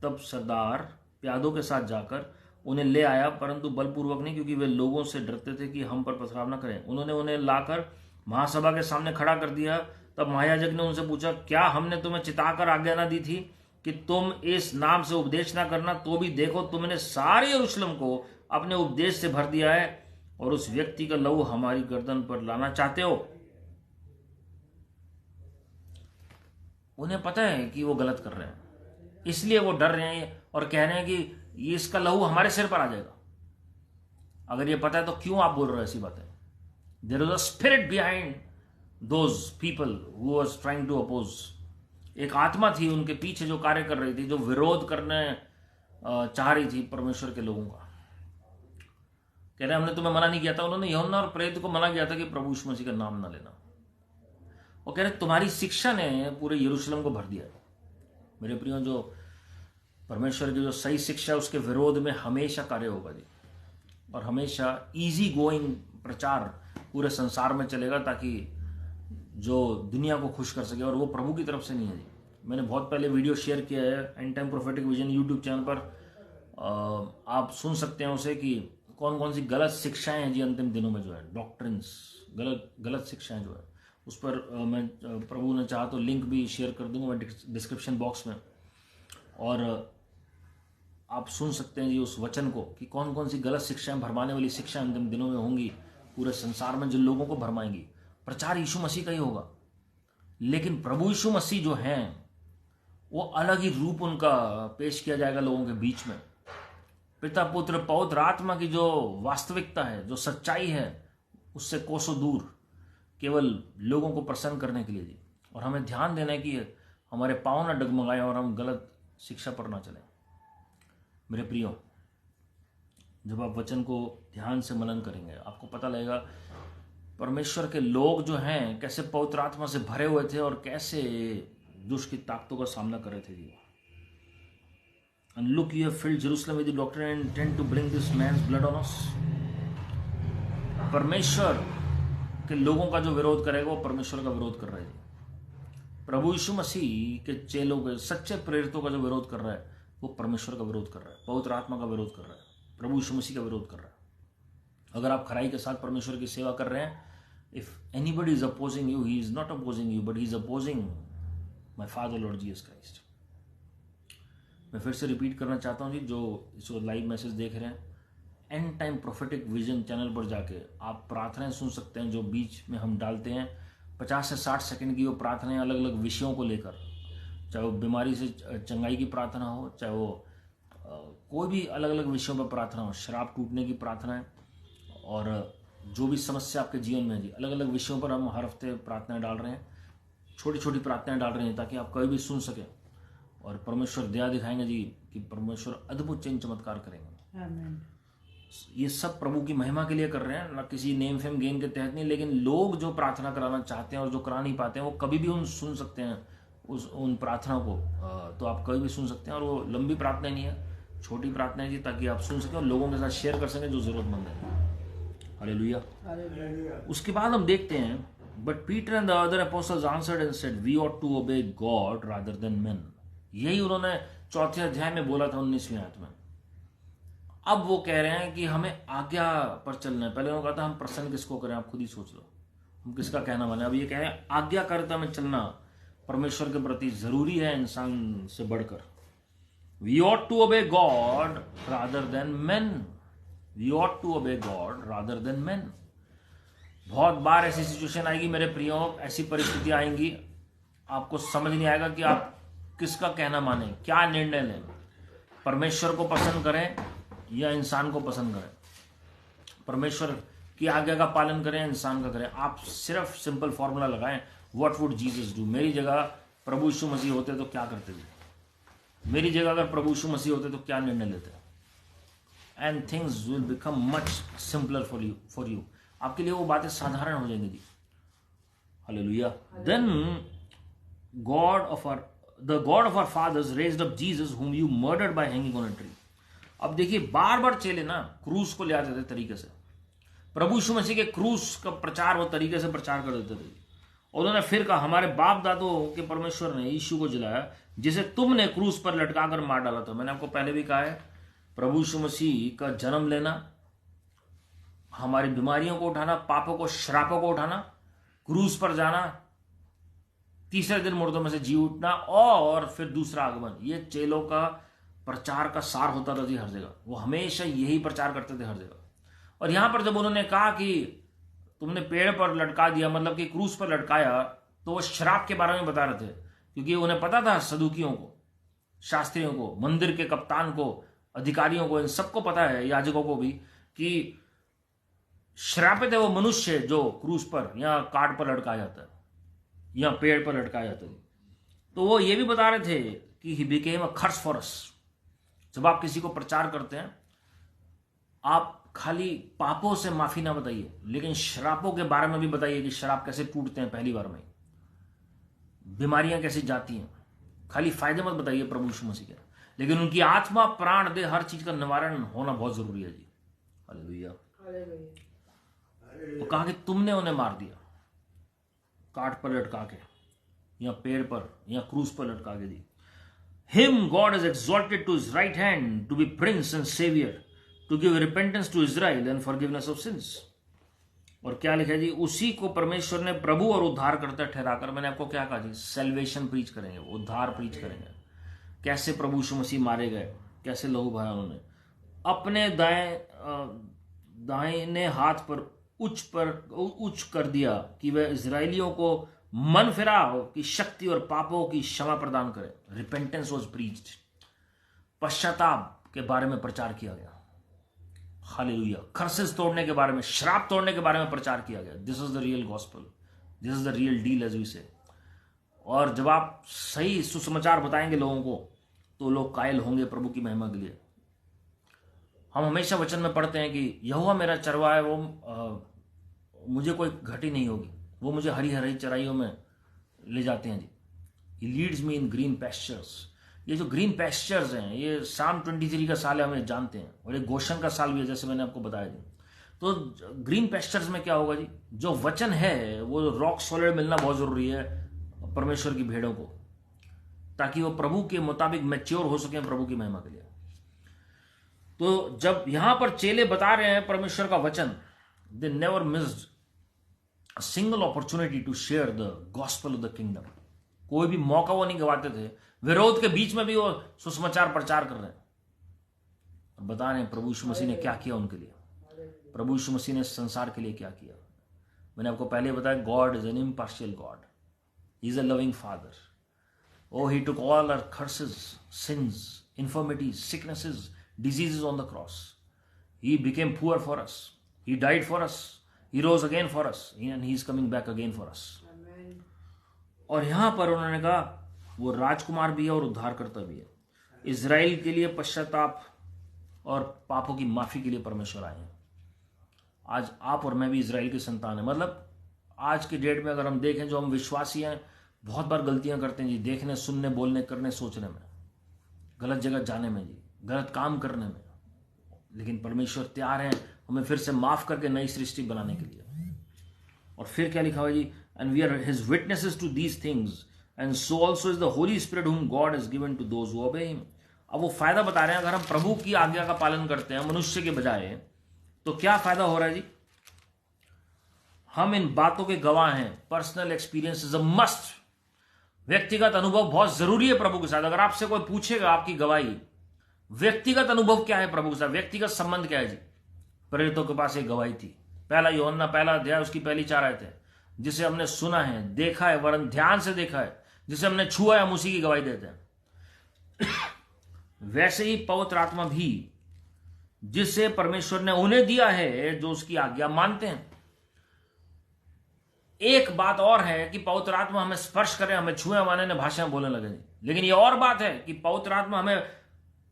A: तब सरदार प्यादों के साथ जाकर उन्हें ले आया, परंतु बलपूर्वक नहीं, क्योंकि वे लोगों से डरते थे कि हम पर पथराव न करें। उन्होंने उन्हें लाकर महासभा के सामने खड़ा कर दिया। तब महायाजक ने उनसे पूछा, क्या हमने तुम्हें चिताकर आज्ञा न दी थी कि तुम इस नाम से उपदेश ना करना? तो भी देखो, तुमने सारे यरूशलेम को अपने उपदेश से भर दिया है, और उस व्यक्ति का लहू हमारी गर्दन पर लाना चाहते हो। उन्हें पता है कि वो गलत कर रहे हैं, इसलिए वो डर रहे हैं और कह रहे हैं कि ये इसका लहू हमारे सिर पर आ जाएगा। अगर ये पता है तो क्यों आप बोल रहे हो ऐसी बातें? There was a spirit behind those people who was trying to oppose. एक आत्मा थी उनके पीछे जो कार्य कर रही थी, जो विरोध करने चाह रही थी परमेश्वर के लोगों का। कह रहे हमने तुम्हें मना नहीं किया था। उन्होंने यूहन्ना और प्रेरित को मना किया था कि प्रभु यीशु मसीह का नाम ना लेना। वो कह रहे तुम्हारी शिक्षा ने पूरे यरूशलेम को भर दिया है। मेरे प्रियो, जो परमेश्वर की जो सही शिक्षा है उसके विरोध में हमेशा कार्य होगा जी, और हमेशा इजी गोइंग प्रचार पूरे संसार में चलेगा, ताकि जो दुनिया को खुश कर सके, और वो प्रभु की तरफ से नहीं है जी। मैंने बहुत पहले वीडियो शेयर किया है and time prophetic vision YouTube channel पर, आप सुन सकते हैं उसे, कि कौन कौन सी गलत शिक्षाएं हैं जी अंतिम दिनों में जो है, डॉक्ट्रिन्स, गलत शिक्षाएं जो है, उस पर मैं प्रभु ने चाहा तो लिंक भी शेयर कर दूंगा मैं डिस्क्रिप्शन बॉक्स में, और आप सुन सकते हैं जी उस वचन को कि कौन कौन सी गलत शिक्षाएं, भरमाने वाली शिक्षा अंतिम दिनों में होंगी पूरे संसार में, जो लोगों को भरमाएंगी। प्रचार यीशु मसीह का ही होगा, लेकिन प्रभु यीशु मसीह जो हैं वो अलग ही रूप उनका पेश किया जाएगा लोगों के बीच में। पिता पुत्र पवित्र आत्मा की जो वास्तविकता है, जो सच्चाई है, उससे कोसों दूर, केवल लोगों को प्रसन्न करने के लिए जी। और हमें ध्यान देना है कि हमारे पाँव ना डगमगाएं और हम गलत शिक्षा पर ना चलें। मेरे प्रियो, जब आप वचन को ध्यान से मनन करेंगे, आपको पता लगेगा परमेश्वर के लोग जो हैं कैसे पवित्र आत्मा से भरे हुए थे और कैसे दुष्ट की ताकतों का सामना कर रहे थे जी। And look, you have filled Jerusalem with the doctrine and intend to bring this man's blood on us. परमेश्वर के लोगों का जो विरोध करेगा वो परमेश्वर का विरोध कर रहा है जी। प्रभु यीशु मसीह के चेलों के, सच्चे प्रेरितों का जो विरोध कर रहा है वो परमेश्वर का विरोध कर रहा है, पवित्र आत्मा का विरोध कर रहा है, प्रभु यीशु मसीह का विरोध कर रहा है। अगर आप खराई के साथ परमेश्वर की सेवा कर रहे हैं, if anybody is opposing you, he is not opposing you, but he is opposing my father Lord Jesus Christ. मैं फिर से रिपीट करना चाहता हूँ जी, जो इसको लाइव मैसेज देख रहे हैं, and time prophetic vision channel पर जाके आप प्रार्थनाएं सुन सकते हैं जो बीच में हम डालते हैं। 50 से 60 सेकंड की वो प्रार्थनाएं अलग अलग विषयों को लेकर, चाहे वो बीमारी से चंगाई की प्रार्थना हो, चाहे वो कोई भी अलग अलग विषयों पर प्रार्थना हो, शराब टूटने की प्रार्थनाएं, और जो भी समस्या आपके जीवन में है जी, अलग अलग विषयों पर हम हर हफ्ते प्रार्थनाएं डाल रहे हैं, छोटी छोटी प्रार्थनाएं डाल रहे हैं, ताकि आप कभी भी सुन सकें और परमेश्वर दया दिखाएंगे जी कि परमेश्वर अद्भुत चिन्ह चमत्कार करेंगे।
B: आमीन।
A: ये सब प्रभु की महिमा के लिए कर रहे हैं, ना किसी नेम फेम गेन के तहत नहीं। लेकिन लोग जो प्रार्थना कराना चाहते हैं और जो करा नहीं पाते हैं, वो कभी भी उन सुन सकते हैं उन प्रार्थना को तो आप कभी भी सुन सकते हैं, और वो लंबी प्रार्थना नहीं है, छोटी प्रार्थना है जी, ताकि आप सुन सकें और लोगों के साथ शेयर कर सकें जो जरूरतमंद है। हालेलुया। उसके बाद हम देखते हैं, but Peter and the other apostles answered and said we ought to obey God rather than men. यही उन्होंने चौथे अध्याय में बोला था 19वीं आयत में। अब वो कह रहे हैं कि हमें आज्ञा पर चलना है। पहले उन्होंने कहा था हम प्रसन्न किसको करें, आप खुद ही सोच लो, हम किसका कहना माने। अब ये कह रहे हैं आज्ञाकारिता में चलना परमेश्वर के प्रति जरूरी है इंसान से बढ़कर। We ought to obey God rather than men. We ought to obey God rather than men. बहुत बार ऐसी सिचुएशन आएगी मेरे प्रियो, ऐसी परिस्थितियां आएंगी, आपको समझ नहीं आएगा कि आप किसका कहना माने, क्या निर्णय लें, परमेश्वर को पसंद करें या इंसान को पसंद करें, परमेश्वर की आज्ञा का पालन करें, इंसान का करें। आप सिर्फ सिंपल फॉर्मूला लगाएं, व्हाट वुड जीसस डू। मेरी जगह प्रभु यीशु मसीह होते तो क्या करते थे, मेरी जगह अगर प्रभु यीशु मसीह होते तो क्या निर्णय लेते, and things will become much simpler for you. आपके लिए वो बातें साधारण हो जाएंगी जी। Hallelujah. Then the God of our fathers raised up Jesus whom you murdered by hanging on a tree। अब देखिए बार बार चेले ना क्रूस को ले आते थे तरीके से, प्रभु यीशु मसीह के क्रूस का प्रचार वो तरीके से प्रचार कर देते थे। और उन्होंने फिर कहा हमारे बाप दादों के परमेश्वर ने यीशु को जलाया जिसे तुमने क्रूस पर लटकाकर मार डाला था। मैंने आपको पहले भी कहा है, प्रभु यीशु मसीह का जन्म लेना, हमारी बीमारियों को उठाना, पापों को श्रापों को उठाना, क्रूस पर जाना, तीसरे दिन मुर्दों में से जी उठना और फिर दूसरा आगमन, ये चेलों का प्रचार का सार होता था जी हर जगह। वो हमेशा यही प्रचार करते थे हर जगह। और यहां पर जब उन्होंने कहा कि तुमने पेड़ पर लटका दिया, मतलब कि क्रूस पर लटकाया, तो वो श्राप के बारे में बता रहे थे, क्योंकि उन्हें पता था सदुकियों को, शास्त्रियों को, मंदिर के कप्तान को, अधिकारियों को, इन सबको पता है, याजकों को भी, कि श्रापित है वो मनुष्य जो क्रूस पर या काट पर लटकाया जाता है या पेड़ पर लटकाया जाता है। तो वो ये भी बता रहे थे कि he became a curse for us. जब आप किसी को प्रचार करते हैं, आप खाली पापों से माफी ना बताइए, लेकिन श्रापों के बारे में भी बताइए कि श्राप कैसे टूटते हैं पहली बार में, बीमारियां कैसे जाती हैं। खाली फायदे मत बताइए प्रभु यीशु मसीह के, लेकिन उनकी आत्मा, प्राण, देह, हर चीज का निवारण होना बहुत जरूरी है जी। हालेलुया। वो कहा कि तुमने उन्हें मार दिया काट पर लटका के या पेड़ पर या क्रूस पर लटका के दी। Him God has exalted to his right hand to be prince and savior, to give repentance to Israel and forgiveness of sins। और क्या लिखा है जी, उसी को परमेश्वर ने प्रभु और उद्धार करता ठहराकर, मैंने आपको क्या कहा जी, सेल्वेशन प्रीच करेंगे, उद्धार प्रीच करेंगे। कैसे प्रभु यीशु मसीह मारे गए, कैसे लहू बहाया उन्होंने, अपने दाहिने हाथ पर उच्च कर दिया कि वह इजरायलियों को मन फिराव की शक्ति और पापों की क्षमा प्रदान करे। रिपेंटेंस वाज प्रीच्ड, पश्चाताप के बारे में प्रचार किया गया। हालेलुया। कर्सेस तोड़ने के बारे में, श्राप तोड़ने के बारे में प्रचार किया गया। This is the real gospel, this is the real deal as we say. और जब आप सही सुसमाचार बताएंगे लोगों को, तो लोग कायल होंगे प्रभु की महिमा के लिए। हम हमेशा वचन में पढ़ते हैं कि यहोवा मेरा चरवाहा है, वो मुझे कोई घटी नहीं होगी, वो मुझे हरी हरी चराइयों में ले जाते हैं जी। ही लीड्स मी इन ग्रीन पैस्चर्स। ये जो ग्रीन पैस्चर्स हैं, ये साम 23 का साल है, हमें जानते हैं, और ये गोशन का साल भी है, जैसे मैंने आपको बताया जी। तो ग्रीन पैस्चर्स में क्या होगा जी, जो वचन है वो रॉक सॉलिड मिलना बहुत जरूरी है परमेश्वर की भेड़ों को, ताकि वो प्रभु के मुताबिक मैच्योर हो सके प्रभु की महिमा के लिए। तो जब यहां पर चेले बता रहे हैं परमेश्वर का वचन, they never missed a single opportunity to share the gospel of the kingdom. कोई भी मौका वो नहीं गवाते थे। विरोध के बीच में भी वो सुसमाचार प्रचार कर रहे हैं और बता रहे हैं प्रभु यीशु मसीह ने क्या किया उनके लिए, प्रभु यीशु मसीह ने संसार के लिए क्या किया। मैंने आपको पहले बताया, God is an impartial God, he is a loving father. Oh, he took all our curses, sins, infirmities, sicknesses, diseases on the cross. He became poor for us. He died for us. He rose again for us. And he is coming back again for us. Amen. और यहां पर उन्होंने कहा वो राजकुमार भी है और उद्धारकर्ता भी है। इजराइल के लिए पश्चाताप और पापों की माफी के लिए परमेश्वर आए हैं। आज आप और मैं भी इजराइल की संतान है। मतलब आज की डेट में अगर हम देखें, जो हम विश्वासी हैं, बहुत बार गलतियां करते हैं जी, देखने, सुनने, बोलने, करने, सोचने में, गलत जगह जाने में जी, गलत काम करने में। लेकिन परमेश्वर तैयार है हमें फिर से माफ करके नई सृष्टि बनाने के लिए। और फिर क्या लिखा हुआ जी, and we are his witnesses to these things and so also is the Holy Spirit whom God is given to those who obey him. अब वो फायदा बता रहे हैं, अगर हम प्रभु की आज्ञा का पालन करते हैं मनुष्य के बजाय, तो क्या फायदा हो रहा है जी? हम इन बातों के गवाह हैं। Personal experience is a must. व्यक्तिगत अनुभव बहुत जरूरी है प्रभु के साथ। अगर आपसे कोई पूछेगा आपकी गवाही, व्यक्तिगत अनुभव क्या है प्रभु के साथ, व्यक्तिगत संबंध क्या है जी? प्रेरितों के पास एक गवाही थी, पहला यूहन्ना पहला अध्याय उसकी पहली 4 आयतें, जिसे हमने सुना है, देखा है, वरन ध्यान से देखा है, जिसे हमने छुआ है, हम उसी की गवाही देते हैं। वैसे ही पवित्र आत्मा भी, जिसे परमेश्वर ने उन्हें दिया है जो उसकी आज्ञा मानते हैं। एक बात और है कि पवित्र आत्मा हमें स्पर्श करे, हमें छुए, हमारे ने भाषा बोलने लगे, लेकिन यह और बात है कि पवित्र आत्मा हमें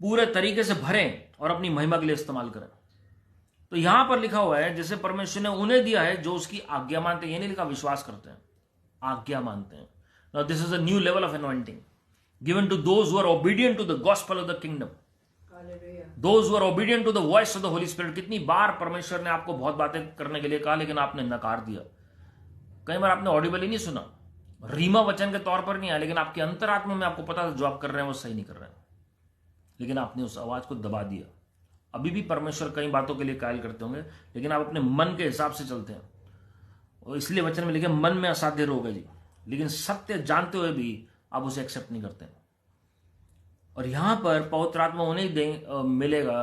A: पूरे तरीके से भरे और अपनी महिमा के लिए इस्तेमाल करें। तो यहां पर लिखा हुआ है जिसे परमेश्वर ने उन्हें दिया है जो उसकी आज्ञा मानते हैं। यह नहीं लिखा विश्वास करते हैं, आज्ञा मानते हैं। Now this is a new level of anointing given to those who are obedient to the gospel of the kingdom, those who are obedient to the voice of the Holy Spirit. कितनी बार परमेश्वर ने आपको बहुत बातें करने के लिए कहा, लेकिन आपने नकार दिया। कई बार आपने ऑडिबल ही नहीं सुना, रीमा वचन के तौर पर नहीं आया, लेकिन आपके अंतरात्मा में आपको पता था जो आप कर रहे हैं वो सही नहीं कर रहे हैं, लेकिन आपने उस आवाज को दबा दिया। अभी भी परमेश्वर कई बातों के लिए कायल करते होंगे, लेकिन आप अपने मन के हिसाब से चलते हैं, और इसलिए वचन में लिखे मन में असाध्य रोग है जी। लेकिन सत्य जानते हुए भी आप उसे एक्सेप्ट नहीं करते। और यहां पर पवित्र आत्मा उन्हें मिलेगा।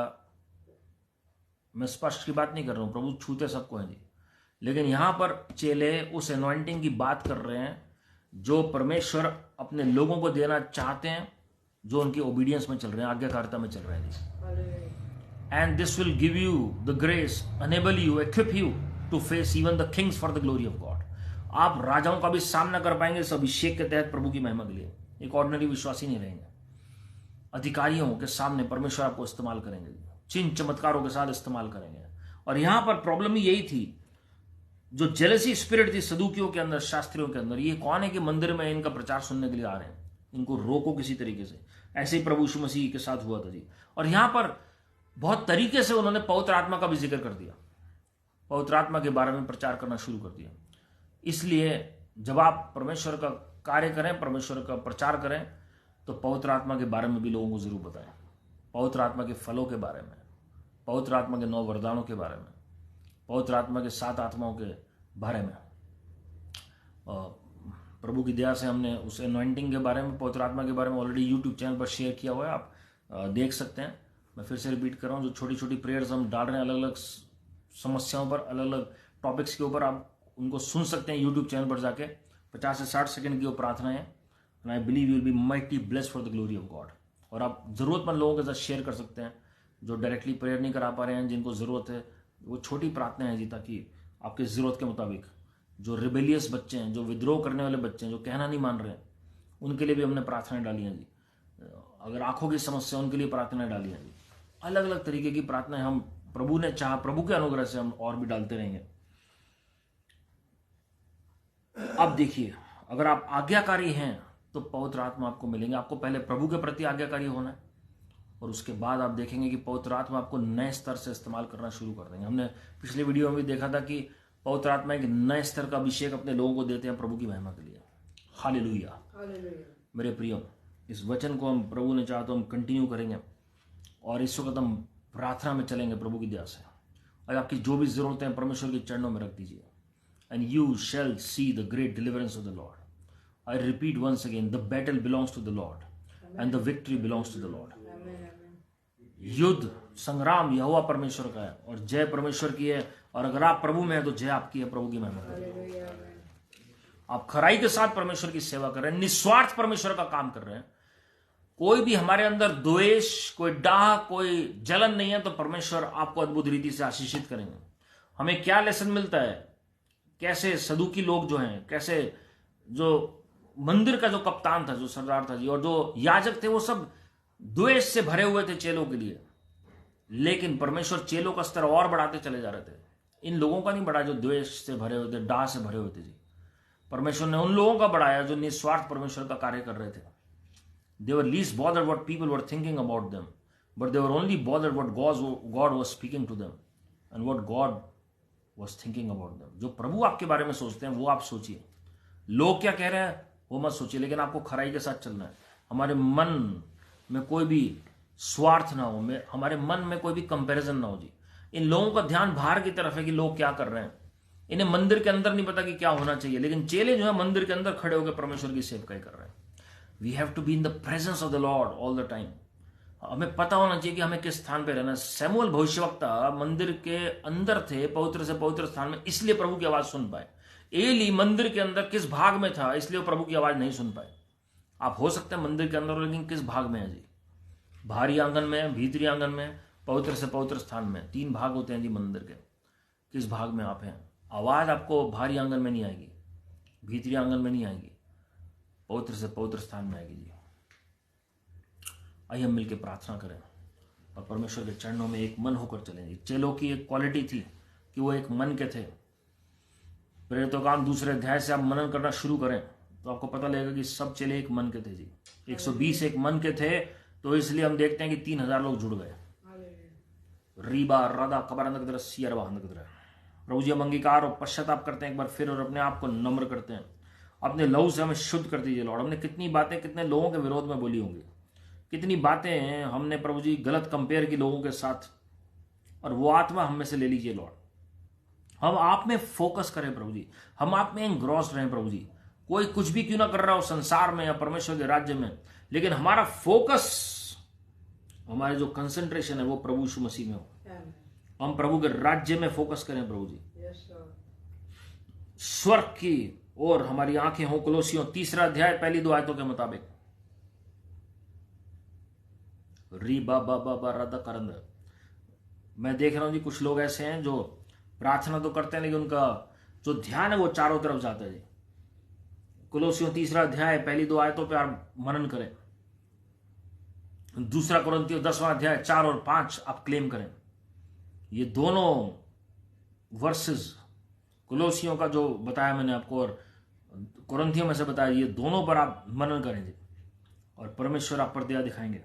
A: मैं स्पष्ट की बात नहीं कर रहा हूं, प्रभु छूते सबको है जी, लेकिन यहां पर चेले उस एनॉइंटिंग की बात कर रहे हैं जो परमेश्वर अपने लोगों को देना चाहते हैं, जो उनकी ओबीडियंस में चल रहे हैं, आज्ञाकारिता में चल रहे हैं जी। And this will give you the grace, enable you, equip you to face even the kings for the glory of God. आप राजाओं का भी सामना कर पाएंगे इस अभिषेक के तहत प्रभु की महिमा के लिए। एक ऑर्डिनरी विश्वासी नहीं रहेंगे, अधिकारियों के सामने परमेश्वर आपको इस्तेमाल करेंगे, चिन्ह चमत्कारों के साथ इस्तेमाल करेंगे। और यहां पर प्रॉब्लम ही यही थी, जो जेलसी स्पिरिट थी सदूकियों के अंदर, शास्त्रियों के अंदर। ये कौन है कि मंदिर में इनका प्रचार सुनने के लिए आ रहे हैं, इनको रोको किसी तरीके से। ऐसे ही प्रभु यीशु मसीह के साथ हुआ था जी। और यहां पर बहुत तरीके से उन्होंने पवित्र आत्मा का भी जिक्र कर दिया, पवित्र आत्मा के बारे में प्रचार करना शुरू कर दिया। इसलिए जब आप परमेश्वर का कार्य करें, परमेश्वर का प्रचार करें, तो पवित्र आत्मा के बारे में भी लोगों को जरूर बताएं, पवित्र आत्मा के फलों के बारे में, पवित्र आत्मा के 9 वरदानों के बारे में, पवित्र आत्मा के 7 आत्माओं के बारे में। प्रभु की दया से हमने उस एनॉइंटिंग के बारे में, पवित्र आत्मा के बारे में ऑलरेडी यूट्यूब चैनल पर शेयर किया हुआ है, आप देख सकते हैं। मैं फिर से रिपीट कर रहा हूँ, जो छोटी छोटी प्रेयर्स हम डाल रहे हैं अलग अलग समस्याओं पर, अलग अलग टॉपिक्स के ऊपर, आप उनको सुन सकते हैं यूट्यूब चैनल पर जाके। 50 से 60 सेकंड की वो प्रार्थना है, and I believe you will be mighty blessed for the glory of God. और आप जरूरतमंद लोगों के साथ शेयर कर सकते हैं जो डायरेक्टली प्रेयर नहीं करा पा रहे हैं, जिनको जरूरत है। वो छोटी प्रार्थना है जी, ताकि आपकी जरूरत के मुताबिक जो रिबेलियस बच्चे हैं, जो विद्रोह करने वाले बच्चे हैं, जो कहना नहीं मान रहे हैं, उनके लिए भी हमने प्रार्थनाएं डाली हैं जी। अगर आंखों की समस्या, उनके लिए प्रार्थनाएं डाली हैं जी। अलग अलग तरीके की प्रार्थनाएं हम, प्रभु ने चाहा, प्रभु के अनुग्रह से हम और भी डालते रहेंगे। अब देखिए, अगर आप आज्ञाकारी हैं तो पवित्र आत्मा आपको मिलेंगे। आपको पहले प्रभु के प्रति आज्ञाकारी होना है, और उसके बाद आप देखेंगे कि पवित्र आत्मा आपको नए स्तर से इस्तेमाल करना शुरू कर देंगे। हमने पिछले वीडियो में भी देखा था कि पवित्र आत्मा एक नए स्तर का अभिषेक अपने लोगों को देते हैं प्रभु की महिमा के लिए। हालेलुया। मेरे प्रियो, इस वचन को हम, प्रभु ने चाहा तो हम कंटिन्यू करेंगे, और इस वक्त हम प्रार्थना में चलेंगे प्रभु की दया से। और आपकी जो भी जरूरतें हैं परमेश्वर के चरणों में रख दीजिए, and you shall see the great deliverance of the Lord. I repeat once again, the battle belongs to the Lord and the victory belongs to the Lord. युद्ध, संग्राम यहोवा परमेश्वर का है, और जय परमेश्वर की है। और अगर आप प्रभु में हैं तो जय आपकी है, प्रभु की महिमा करें। आप खराई के साथ परमेश्वर की सेवा कर रहे हैं, निस्वार्थ परमेश्वर का काम कर रहे हैं। कोई भी हमारे अंदर द्वेष, कोई डाह, कोई जलन नहीं है, तो परमेश्वर आपको अद्भुत रीति से आशीषित करेंगे। हमें क्या लेसन मिलता है, कैसे सदूकी लोग जो हैं, कैसे जो मंदिर का जो कप्तान था, जो सरदार था जी, और जो याजक थे, वो सब द्वेष से भरे हुए थे चेलों के लिए। लेकिन परमेश्वर चेलों का स्तर और बढ़ाते चले जा रहे थे। इन लोगों का नहीं बढ़ा जो द्वेष से भरे हुए थे, डाह से भरे हुए थे जी। परमेश्वर ने उन लोगों का बढ़ाया जो निस्वार्थ परमेश्वर का कार्य कर रहे थे। They were least bothered what people were thinking about them, but they were only bothered what God was speaking to them and what God was thinking about them. जो प्रभु आपके बारे में सोचते हैं वो आप सोचिए, लोग क्या कह रहे हैं वो मत सोचिए, लेकिन आपको खराई के साथ चलना है। हमारे मन में कोई भी स्वार्थ ना हो, हमारे मन में कोई भी कंपैरिजन ना हो जी। इन लोगों का ध्यान बाहर की तरफ है कि लोग क्या कर रहे हैं, इन्हें मंदिर के अंदर नहीं पता कि क्या होना चाहिए, लेकिन चेले जो है मंदिर के अंदर खड़े होकर परमेश्वर की सेवकाई कर रहे हैं। We have to be in the presence of the Lord all the time. हमें पता होना चाहिए कि हमें किस स्थान पे रहना है। सैमुअल भविष्यवक्ता मंदिर के अंदर थे, पवित्र से पवित्र स्थान में, इसलिए प्रभु की आवाज सुन पाए। एली मंदिर के अंदर किस भाग में था, इसलिए वो प्रभु की आवाज नहीं सुन पाए। आप हो सकते हैं मंदिर के अंदर, लेकिन किस भाग में है जी? बाहरी आंगन में, भीतरी आंगन में, पवित्र से पवित्र स्थान में। 3 भाग होते हैं जी मंदिर के। किस भाग में आप हैं? आवाज आपको बाहरी आंगन में नहीं आएगी, भीतरी आंगन में नहीं आएगी, पवित्र से पवित्र स्थान में आएगी जी। आइए हम मिलकर प्रार्थना करें और परमेश्वर के चरणों में एक मन होकर चलेंगे। चेलों की एक क्वालिटी थी कि वो एक मन के थे। प्रेरितों का काम 2 अध्याय से आप मनन करना शुरू करें तो आपको पता लगेगा कि सब चेले एक मन के थे जी। 120 एक मन के थे, तो इसलिए हम देखते हैं कि 3000 लोग जुड़ गए। रीबा राधा कबरंद सियर प्रभु जी हम अंगीकार और पश्चाताप करते हैं एक बार फिर, और अपने आप को नम्र करते हैं। अपने लहू से हमें शुद्ध कर दीजिए लॉर्ड। हमने कितनी बातें कितने लोगों के विरोध में बोली होंगी, कितनी बातें हमने प्रभु जी गलत कंपेयर की लोगों के साथ, और वो आत्मा हम में से ले लीजिए लॉर्ड। हम आप में फोकस करें प्रभु जी, हम आप में एंग्रॉस्ड रहें प्रभु जी। कोई कुछ भी क्यों ना कर रहा हो संसार में या परमेश्वर के राज्य में, लेकिन हमारा फोकस, हमारे जो कंसंट्रेशन है वो प्रभु यीशु मसीह में हो। हम प्रभु के राज्य में फोकस करें प्रभु जी। स्वर्ग की और हमारी आंखें हो। कोलोसियों 3 अध्याय पहली 2 आयतों के मुताबिक। री बा बा बा बा राधा करंद। मैं देख रहा हूं जी कुछ लोग ऐसे हैं जो प्रार्थना तो करते हैं, लेकिन उनका जो ध्यान है वो चारों तरफ जाता है जी। कोलोसियों 3 अध्याय पहली 2 आयतों पे आप मनन करें। 2 कुरिन्थियों 10वां अध्याय 4 और 5 आप क्लेम करें। ये दोनों वर्सेस कोलोसियों का जो बताया मैंने आपको और कुरिन्थियों में से बताया, ये दोनों पर आप मनन करेंगे और परमेश्वर आप पर दया दिखाएंगे।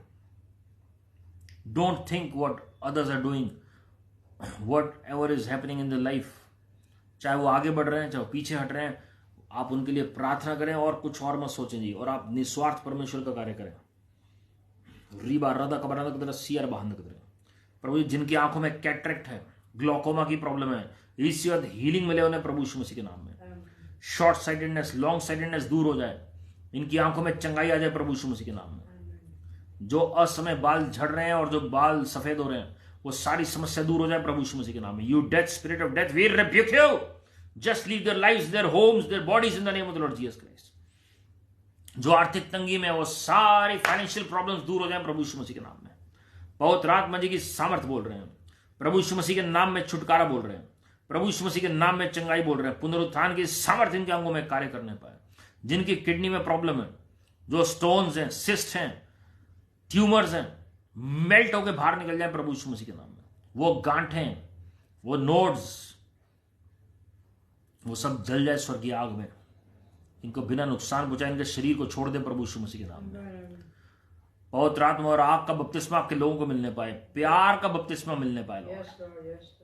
A: Don't think what others are doing, whatever is happening in the life. चाहे वो आगे बढ़ रहे हैं, चाहे वो पीछे हट रहे हैं, आप उनके लिए प्रार्थना करें और कुछ और मत सोचें जी, और आप निस्वार्थ परमेश्वर का कार्य करें। रीबा राधा कबरा सियर बहान प्रभु जी, जिनकी आंखों में कैटरेक्ट है, ग्लोकोमा की प्रॉब्लम है, ईश्वर हीलिंग मिले उन्हें प्रभु यीशु मसीह के नाम में। शॉर्ट साइटेडनेस, लॉन्ग साइटेडनेस दूर हो जाए, इनकी आंखों में चंगाई आ जाए प्रभु यीशु मसीह के नाम में। जो असमय बाल झड़ रहे हैं और जो बाल सफेद हो रहे हैं, वो सारी समस्या दूर हो जाए प्रभु यीशु मसीह के नाम में। You death spirit of death, we rebuke you, just leave their lives, their homes, their bodies in the name of the Lord Jesus Christ. जो आर्थिक तंगी में, वो सारी फाइनेंशियल प्रॉब्लम्स दूर हो जाए प्रभु यीशु मसीह के नाम में। पवित्र आत्मा जी की सामर्थ बोल रहे हैं, प्रभु यीशु मसीह के नाम में छुटकारा बोल रहे हैं, प्रभु यीशु मसीह के नाम में चंगाई बोल रहे हैं। पुनरुत्थान की सामर्थ इनके अंगों में कार्य करने पाए। जिनकी किडनी में प्रॉब्लम है, जो स्टोन्स हैं, सिस्ट हैं, ट्यूमर्स हैं, मेल्ट होकर बाहर निकल जाए प्रभु यीशु मसीह के नाम में। वो गांठें, वो नोड्स, वो सब जल जाए स्वर्गीय आग में। इनको बिना नुकसान पहुंचाए इनके शरीर को छोड़ दे प्रभु यीशु मसीह के नाम में। पवित्र आत्मा और आग का बपतिस्मा आपके लोगों को मिलने पाए, प्यार का बपतिस्मा मिलने पाए।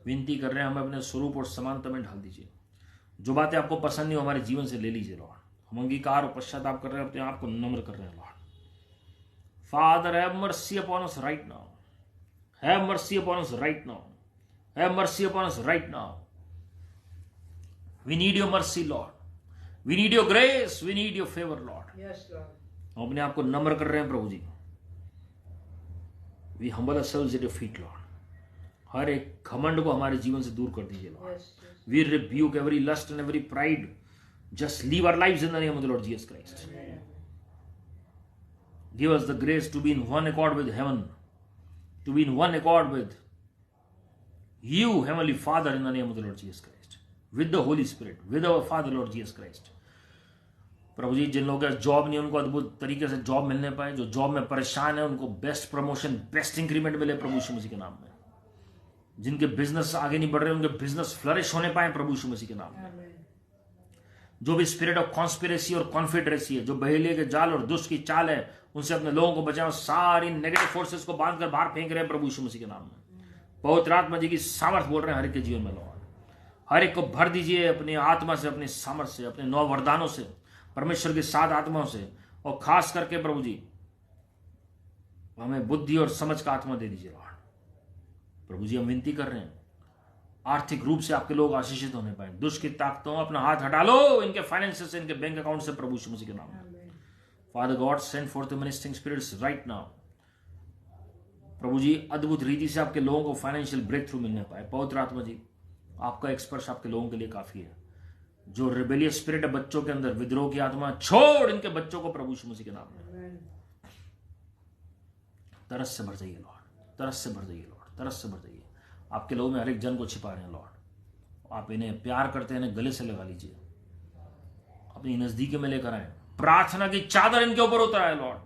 A: विनती कर रहे हैं, हमें अपने स्वरूप और समानता में ढाल दीजिए। जो बातें आपको पसंद नहीं हो हमारे जीवन से ले लीजिए लॉर्ड। हम अंगीकार और पश्चाताप कर रहे हैं, अपने आप को नम्र कर रहे हैं Lord. Father, have mercy upon us right now, have mercy upon us right now, have mercy upon us right now. We need your mercy Lord, we need your grace, we need your favour Lord. हम अपने आप को नम्र कर रहे हैं प्रभु जी। We humble ourselves at your feet, Lord. हर एक घमंड को हमारे जीवन से दूर कर दीजिए Lord. We rebuke every lust and every pride. Just live our lives in the name of the Lord Jesus Christ. Give us the grace to be in one accord with heaven, to be in one accord with you, Heavenly Father, in the name of the Lord Jesus Christ, with the Holy Spirit, with our Father, Lord Jesus Christ. प्रभु जी, जिन लोगों का job नहीं, उनको अद्भुत तरीके से job मिलने पाए। जो जॉब में परेशान है, उनको बेस्ट प्रमोशन, बेस्ट इंक्रीमेंट मिले प्रभु यीशु मसीह के नाम में। जिनके बिजनेस आगे नहीं बढ़ रहे, उनके बिजनेस फ्लरिश होने पाए प्रभु यीशु मसीह के नाम में। जो भी स्पिरिट ऑफ कॉन्स्पिरेसी और कॉन्फिडरेसी है, जो बहेलिए के जाल और दुष्ट की चाल है, उनसे अपने लोगों को बचाओ। सारी नेगेटिव फोर्सेस को बांध कर बाहर फेंक रहे हैं प्रभु यीशु मसीह के नाम में। पवित्र आत्मा जी की सामर्थ बोल रहे हैं हर एक के जीवन में लॉर्ड। हर एक को भर दीजिए अपनी आत्मा से, अपनी सामर्थ से, अपने 9 वरदानों से, परमेश्वर की 7 आत्माओं से, और खास करके प्रभु जी हमें बुद्धि और समझ का आत्मा दे दीजिए लॉर्ड। प्रभु जी हम विनती कर रहे हैं, आर्थिक रूप से आपके लोग आशीषित होने पाए। दुष्ट की ताकतों अपना हाथ हटा लो इनके फाइनेंसेस से, इनके बैंक अकाउंट से प्रभु यीशु मसीह के नाम में। Father God send for the ministering spirits right now. प्रभु जी अद्भुत रीति से आपके लोगों को फाइनेंशियल ब्रेक थ्रू मिलने पाए। पवित्र आत्मा जी आपका एक स्पर्श आपके लोगों के लिए काफी है। जो रिबेलियस स्पिरिट है बच्चों के अंदर, विद्रोह की आत्मा छोड़ इनके बच्चों को प्रभु यीशु मसीह के नाम में। तरस से भर जाइए लॉर्ड, तरस से भर जाइए लॉर्ड, तरस से भर जाइए। आपके लोगों में हर एक जन को छिपा रहे हैं लॉर्ड। आप इन्हें प्यार करते हैं, इन्हें गले से लगा लीजिए, अपनी नजदीकी में लेकर आए। प्रार्थना की चादर इनके ऊपर उतर आए Lord.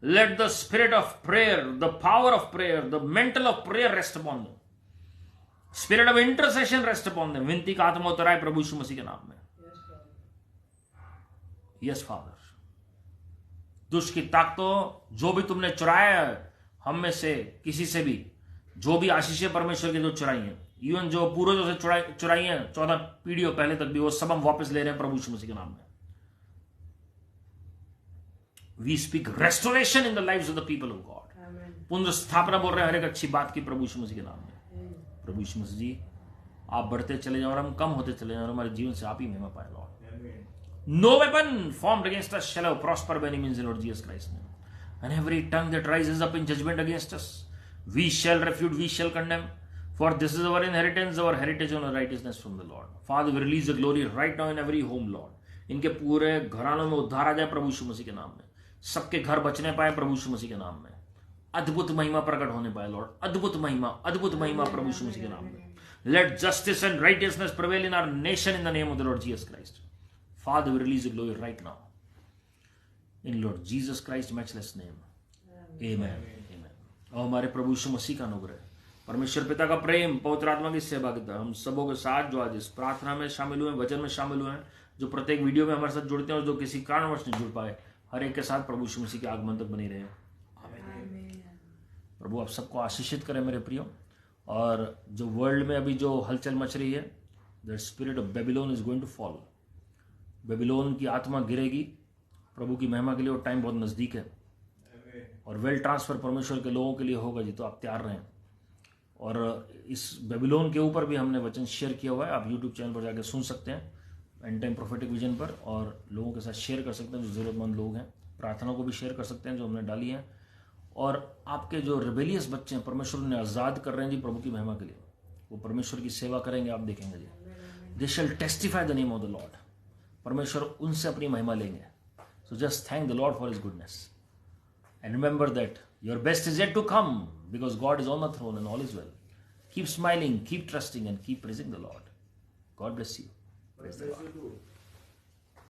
A: Let the spirit of prayer, the power of prayer, the mental of prayer rest upon them. Spirit of intercession rest upon them. विनती का आत्मा उतर आए प्रभु यीशु मसीह के नाम में। यस फादर, दुष्ट की ताकतों जो भी तुमने चुराया है हम में से किसी से भी, जो भी आशीषें परमेश्वर की जो चुराई हैं, इवन जो पूर्वजों से चुराई हैं 14 पीढ़ियों पहले तक भी, वो सब हम वापस ले रहे हैं प्रभु यीशु मसीह के नाम में। We speak restoration in the lives of the people of God. पुनर्स्थापना बोल रहे हैं हर एक अच्छी बात की प्रभु यीशु मसीह के नाम में। प्रभु यीशु मसीह जी आप बढ़ते चले जाओ और हम कम होते चले जाओ, और हमारे जीवन से आप ही महिमा पाए Lord. No weapon formed against us shall prosper by any means in Lord Jesus Christ's name. And every tongue that rises up in judgment against us, we shall refute, we shall condemn. For this is our inheritance, our heritage and our righteousness from the Lord. Father, we release the glory right now in every home, Lord. इनके पूरे घरानों में उद्धार आ जाए प्रभु यीशु मसीह के नाम में। सबके घर बचने पाए प्रभु यीशु मसीह के नाम में। अद्भुत महिमा प्रकट होने पाए लॉर्ड। अद्भुत महिमा प्रभु यीशु मसीह के नाम में। Let justice and righteousness prevail in our nation in the name of the Lord Jesus Christ. Father, we release the glory right now. In Lord Jesus Christ's matchless name. Amen. Amen. और हमारे प्रभु यीशु मसीह का अनुग्रह, परमेश्वर पिता का प्रेम, पवित्र आत्मा की सहभागिता हम सबों के साथ जो आज इस प्रार्थना में शामिल हुए, वचन में शामिल हुए हैं, जो प्रत्येक वीडियो में हमारे साथ जुड़ते हैं और जो किसी कारणवश नहीं जुड़ पाए, हर एक के साथ प्रभु यीशु मसीह के आगमन तक बनी रहे। आमीन। प्रभु आप सबको आशीषित करें मेरे प्रियो। और जो वर्ल्ड में अभी जो हलचल मच रही है, the spirit of Babylon is going to fall. Babylon की आत्मा गिरेगी प्रभु की महिमा के लिए, और टाइम बहुत नज़दीक है। और वेल ट्रांसफर परमेश्वर के लोगों के लिए होगा जी, तो आप तैयार रहें। और इस बेबीलोन के ऊपर भी हमने वचन शेयर किया हुआ है, आप यूट्यूब चैनल पर जाकर सुन सकते हैं, एंड टाइम प्रोफेटिक विजन पर, और लोगों के साथ शेयर कर सकते हैं जो ज़रूरतमंद लोग हैं। प्रार्थना को भी शेयर कर सकते हैं जो हमने डाली है। और आपके जो रिबेलियस बच्चे हैं परमेश्वर उन्हें आज़ाद कर रहे हैं जी प्रभु की महिमा के लिए। वो परमेश्वर की सेवा करेंगे, आप देखेंगे जी। They shall testify the name of the Lord. परमेश्वर उनसे अपनी महिमा लेंगे। So just thank the Lord for his goodness and remember that your best is yet to come, because God is on the throne and all is well. Keep smiling, keep trusting and keep praising the Lord. God bless you. Praise the Lord.